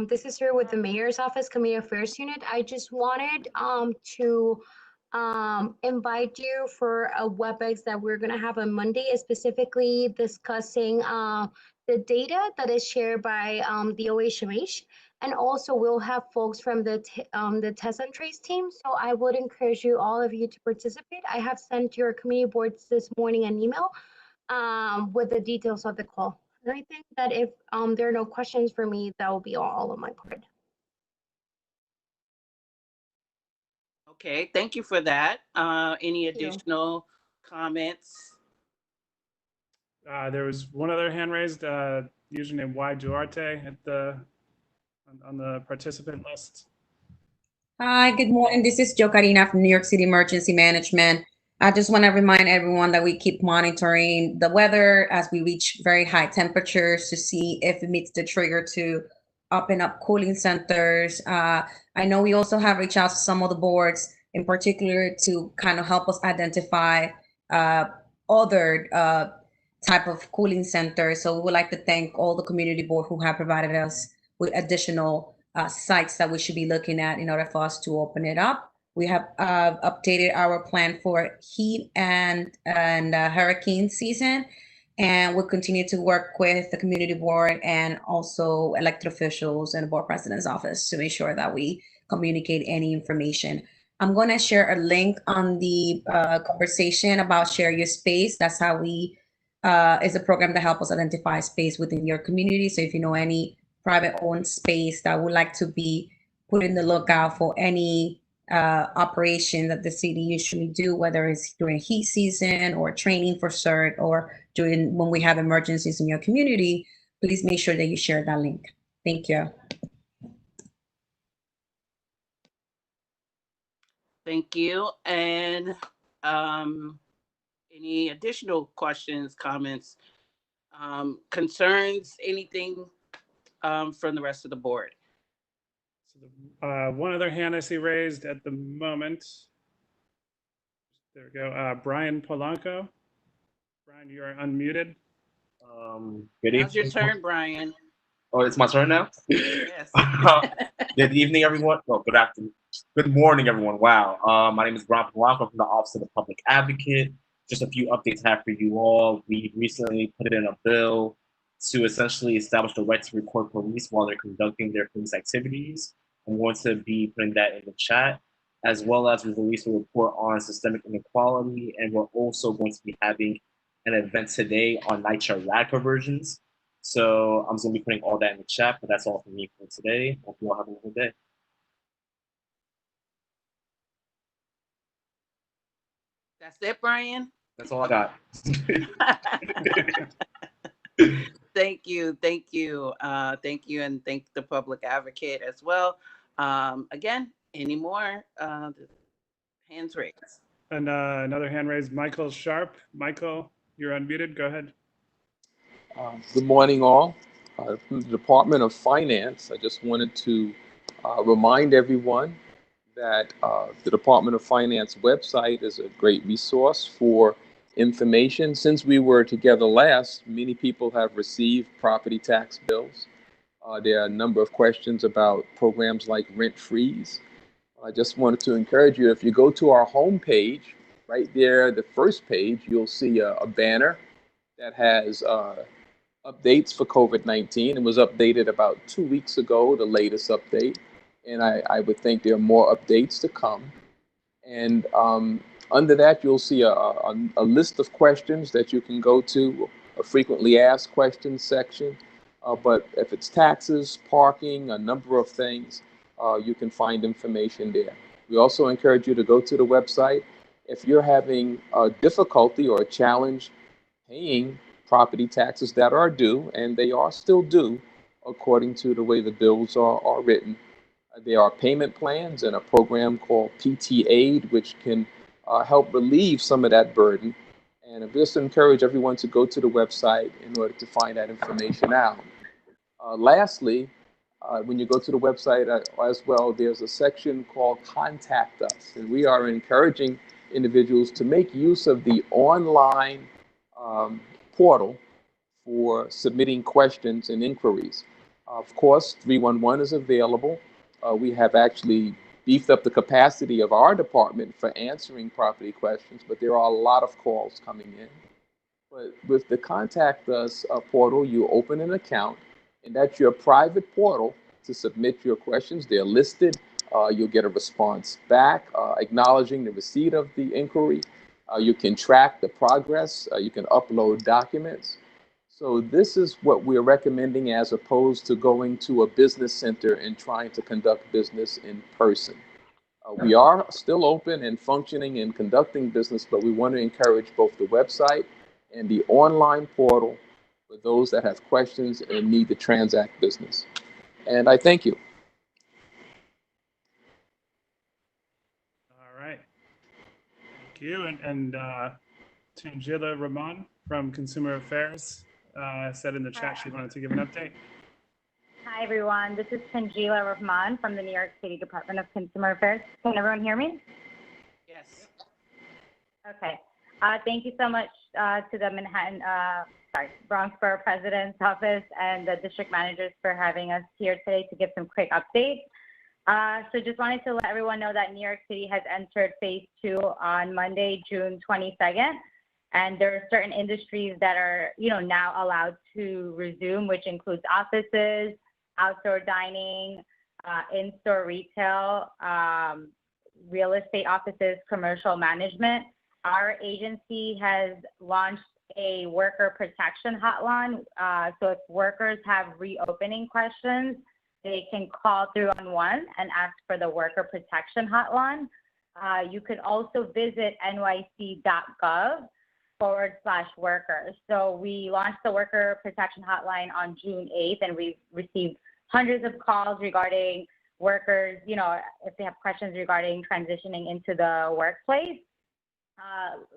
Speaker 5: This is here with the Mayor's Office Community Affairs Unit. I just wanted to invite you for a WebEx that we're going to have on Monday, specifically discussing the data that is shared by the OHMH. And also we'll have folks from the test and trace team. So I would encourage all of you to participate. I have sent your community boards this morning an email with the details of the call. And I think that if there are no questions for me, that will be all on my part.
Speaker 1: Okay, thank you for that. Any additional comments?
Speaker 3: There was one other hand raised, username Y Duarte on the participant list.
Speaker 22: Hi, good morning. This is Jo Karina from New York City Emergency Management. I just want to remind everyone that we keep monitoring the weather as we reach very high temperatures to see if it meets the trigger to open up cooling centers. I know we also have reached out to some of the boards in particular to kind of help us identify other type of cooling centers. So we would like to thank all the community board who have provided us with additional sites that we should be looking at in order for us to open it up. We have updated our plan for heat and hurricane season, and we'll continue to work with the community board and also elected officials and the board president's office to make sure that we communicate any information. I'm going to share a link on the conversation about Share Your Space. That's how we is a program that helps us identify space within your community. So if you know any private owned space that would like to be put in the lookout for any operation that the city usually do, whether it's during heat season or training for CERT or during when we have emergencies in your community, please make sure that you share that link. Thank you.
Speaker 1: Thank you. And any additional questions, comments, concerns, anything from the rest of the board?
Speaker 3: One other hand I see raised at the moment. There we go. Brian Polanco. Brian, you are unmuted.
Speaker 23: Good evening.
Speaker 1: Now's your turn, Brian.
Speaker 23: Oh, it's my turn now?
Speaker 1: Yes.
Speaker 23: Good evening, everyone. Oh, good afternoon. Good morning, everyone. Wow. My name is Brian Polanco from the Office of the Public Advocate. Just a few updates I have for you all. We recently put in a bill to essentially establish the right to record police while they're conducting their police activities. I'm going to be putting that in the chat, as well as we released a report on systemic inequality, and we're also going to be having an event today on NYCHA rad conversions. So I'm just going to be putting all that in the chat, but that's all for me for today. Hope you all have a good day.
Speaker 1: That's it, Brian?
Speaker 23: That's all I got.
Speaker 1: Thank you. Thank you. Thank you. And thank the public advocate as well. Again, any more hands raised?
Speaker 3: And another hand raised, Michael Sharp. Michael, you're unmuted. Go ahead.
Speaker 24: Good morning, all. From the Department of Finance, I just wanted to remind everyone that the Department of Finance website is a great resource for information. Since we were together last, many people have received property tax bills. There are a number of questions about programs like rent freeze. I just wanted to encourage you, if you go to our homepage, right there, the first page, you'll see a banner that has updates for COVID-19. It was updated about 2 weeks ago, the latest update. and I would think there are more updates to come. And under that, you'll see a list of questions that you can go to, a frequently asked questions section. But if it's taxes, parking, a number of things, you can find information there. We also encourage you to go to the website. If you're having a difficulty or a challenge paying property taxes that are due, and they are still due according to the way the bills are written, there are payment plans and a program called PT Aid, which can help relieve some of that burden. And I just encourage everyone to go to the website in order to find that information out. Lastly, when you go to the website as well, there's a section called Contact Us. And we are encouraging individuals to make use of the online portal for submitting questions and inquiries. Of course, 311 is available. We have actually beefed up the capacity of our department for answering property questions, but there are a lot of calls coming in. But with the Contact Us portal, you open an account, and that's your private portal to submit your questions. They're listed. You'll get a response back acknowledging the receipt of the inquiry. You can track the progress. You can upload documents. So this is what we're recommending as opposed to going to a business center and trying to conduct business in person. We are still open and functioning and conducting business, but we want to encourage both the website and the online portal for those that have questions and need to transact business. And I thank you.
Speaker 3: All right. Thank you. And Tangela Rahman from Consumer Affairs said in the chat she wanted to give an update.
Speaker 6: Hi, everyone. This is Tangela Rahman from the New York City Department of Consumer Affairs. Can everyone hear me?
Speaker 1: Yes.
Speaker 6: Okay. Thank you so much to the Bronx Borough President's Office and the district managers for having us here today to give some quick updates. So just wanted to let everyone know that New York City has entered phase 2 on Monday, June 22nd. And there are certain industries that are, now allowed to resume, which includes offices, outdoor dining, in-store retail, real estate offices, commercial management. Our agency has launched a worker protection hotline. So if workers have reopening questions, they can call 311 and ask for the worker protection hotline. You could also visit nyc.gov/workers. So we launched the worker protection hotline on June 8th, and we've received hundreds of calls regarding workers, if they have questions regarding transitioning into the workplace.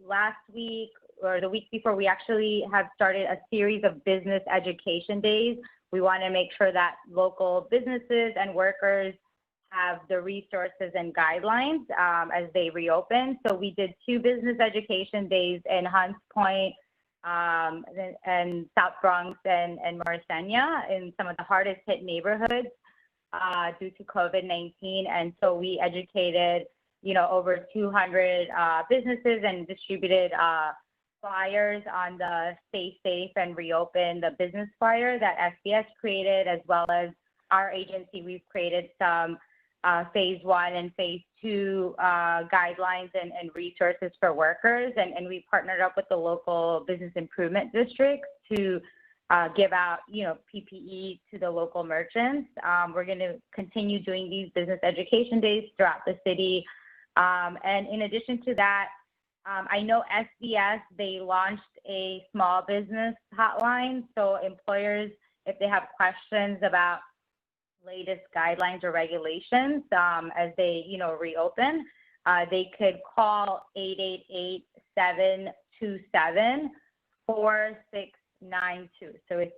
Speaker 6: Last week or the week before, we actually have started a series of business education days. We want to make sure that local businesses and workers have the resources and guidelines as they reopen. So we did 2 business education days in Hunts Point and South Bronx and Morrisania in some of the hardest hit neighborhoods due to COVID-19. And so we educated, over 200 businesses and distributed flyers on the Stay Safe and Reopen the Business flyer that SBS created, as well as our agency. We've created some phase 1 and phase 2 guidelines and resources for workers. And we partnered up with the local business improvement districts to give out, PPE to the local merchants. We're going to continue doing these business education days throughout the city. And in addition to that, I know SBS, they launched a small business hotline. So employers, if they have questions about latest guidelines or regulations as they, reopen, they could call 888-727-4692. So it's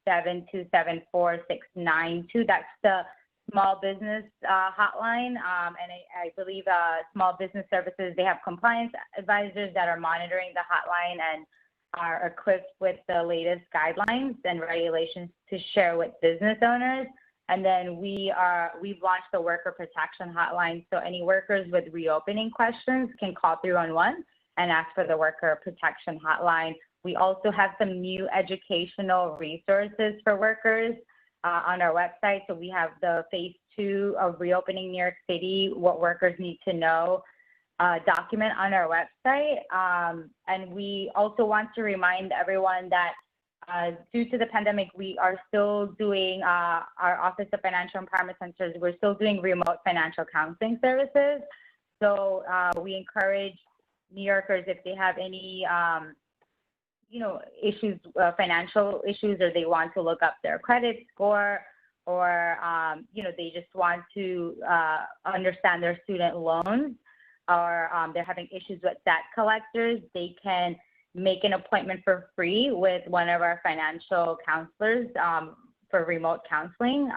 Speaker 6: 888-727-4692. That's the small business hotline. And I believe small business services, they have compliance advisors that are monitoring the hotline and are equipped with the latest guidelines and regulations to share with business owners. And then we've launched the worker protection hotline. So any workers with reopening questions can call 311 and ask for the worker protection hotline. We also have some new educational resources for workers on our website. So we have the phase 2 of reopening New York City, what workers need to know document on our website. And we also want to remind everyone that due to the pandemic, we are still doing our Office of Financial Empowerment Centers, we're still doing remote financial counseling services. So we encourage New Yorkers, if they have any issues, financial issues, or they want to look up their credit score, or they just want to understand their student loans, or they're having issues with debt collectors, they can make an appointment for free with one of our financial counselors for remote counseling.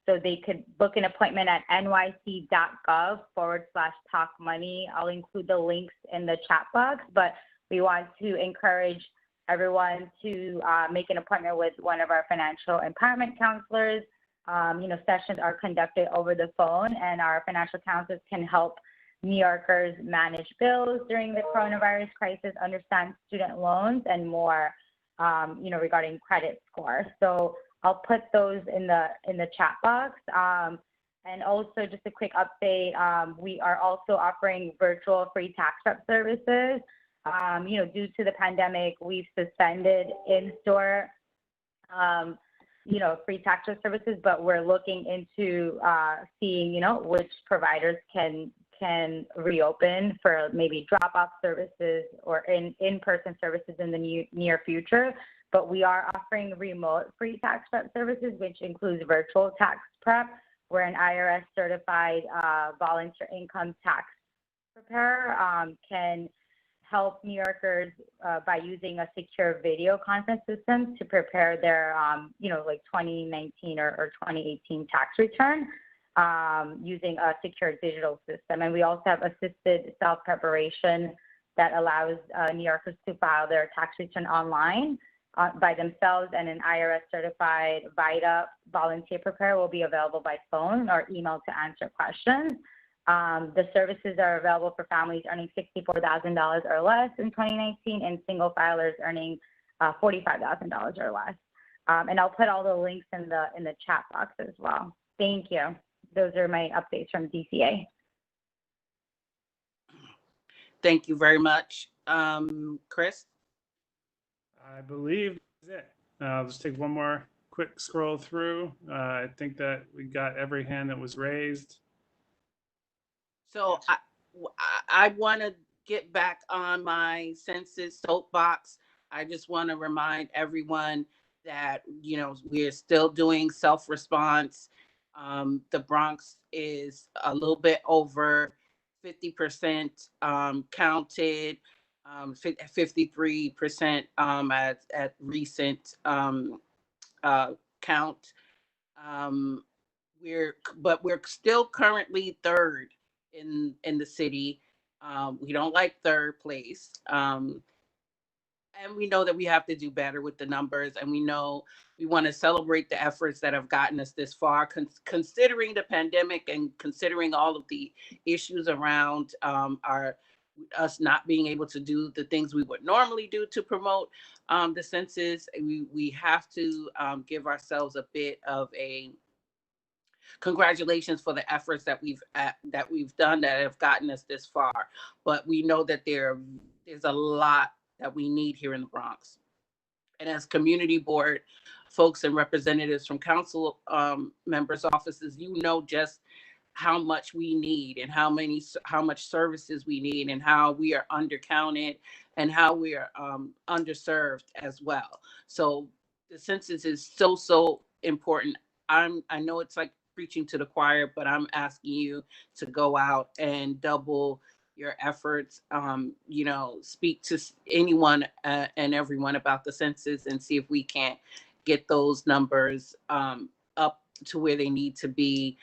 Speaker 6: So they could book an appointment at nyc.gov/talkmoney. I'll include the links in the chat box, but we want to encourage everyone to make an appointment with one of our financial empowerment counselors. Sessions are conducted over the phone, and our financial counselors can help New Yorkers manage bills during the coronavirus crisis, understand student loans, and more, regarding credit score. So I'll put those in the chat box. And also just a quick update, we are also offering virtual free tax prep services. Due to the pandemic, we've suspended in-store, free tax prep services, but we're looking into seeing, which providers can reopen for maybe drop-off services or in-person services in the near future. But we are offering remote free tax prep services, which includes virtual tax prep, where an IRS certified volunteer income tax preparer can help New Yorkers by using a secure video conference system to prepare their, 2019 or 2018 tax return using a secure digital system. And we also have assisted self-preparation that allows New Yorkers to file their tax return online by themselves, and an IRS certified VITA volunteer preparer will be available by phone or email to answer questions. The services are available for families earning $64,000 or less in 2019, and single filers earning $45,000 or less. And I'll put all the links in the chat box as well. Thank you. Those are my updates from DCA.
Speaker 1: Thank you very much. Chris?
Speaker 3: I believe that's it. I'll just take one more quick scroll through. I think that we got every hand that was raised.
Speaker 1: So I want to get back on my census soapbox. I just want to remind everyone that, we're still doing self-response. The Bronx is a little bit over 50% counted, 53% at recent count. We're still currently third in the city. We don't like third place. And we know that we have to do better with the numbers, and we know we want to celebrate the efforts that have gotten us this far, considering the pandemic and considering all of the issues around us not being able to do the things we would normally do to promote the census. We have to give ourselves a bit of a congratulations for the efforts that we've done that have gotten us this far. But we know that there's a lot that we need here in the Bronx. And as community board folks and representatives from council members' offices, just how much we need and how much services we need and how we are undercounted and how we are underserved as well. So the census is so important. I know it's like preaching to the choir, but I'm asking you to go out and double your efforts, speak to anyone and everyone about the census and see if we can't get those numbers up to where they need to be.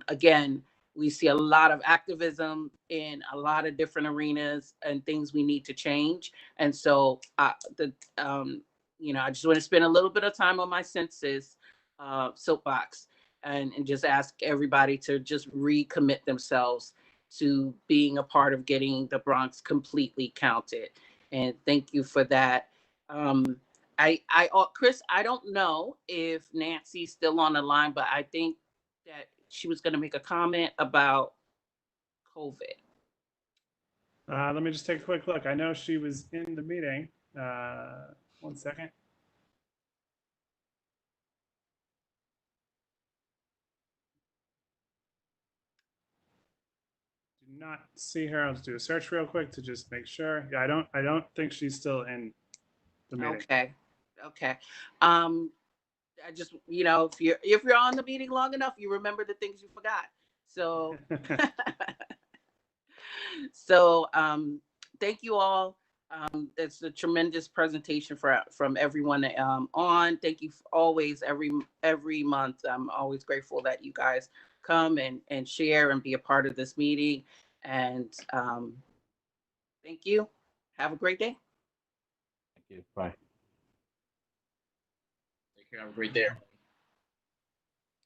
Speaker 1: Again, we see a lot of activism in a lot of different arenas and things we need to change. And so I just want to spend a little bit of time on my census soapbox and just ask everybody to just recommit themselves to being a part of getting the Bronx completely counted. And thank you for that. Chris, I don't know if Nancy's still on the line, but I think that she was going to make a comment about COVID.
Speaker 3: Let me just take a quick look. I know she was in the meeting. 1 second. Do not see her. I'll just do a search real quick to just make sure. Yeah, I don't think she's still in the meeting.
Speaker 1: Okay. Okay. I just, if you're on the meeting long enough, you remember the things you forgot. So, thank you all. It's a tremendous presentation from everyone on. Thank you always, every month. I'm always grateful that you guys come and share and be a part of this meeting. And thank you. Have a great day.
Speaker 21: Thank you. Bye.
Speaker 23: Take care. Have a great day.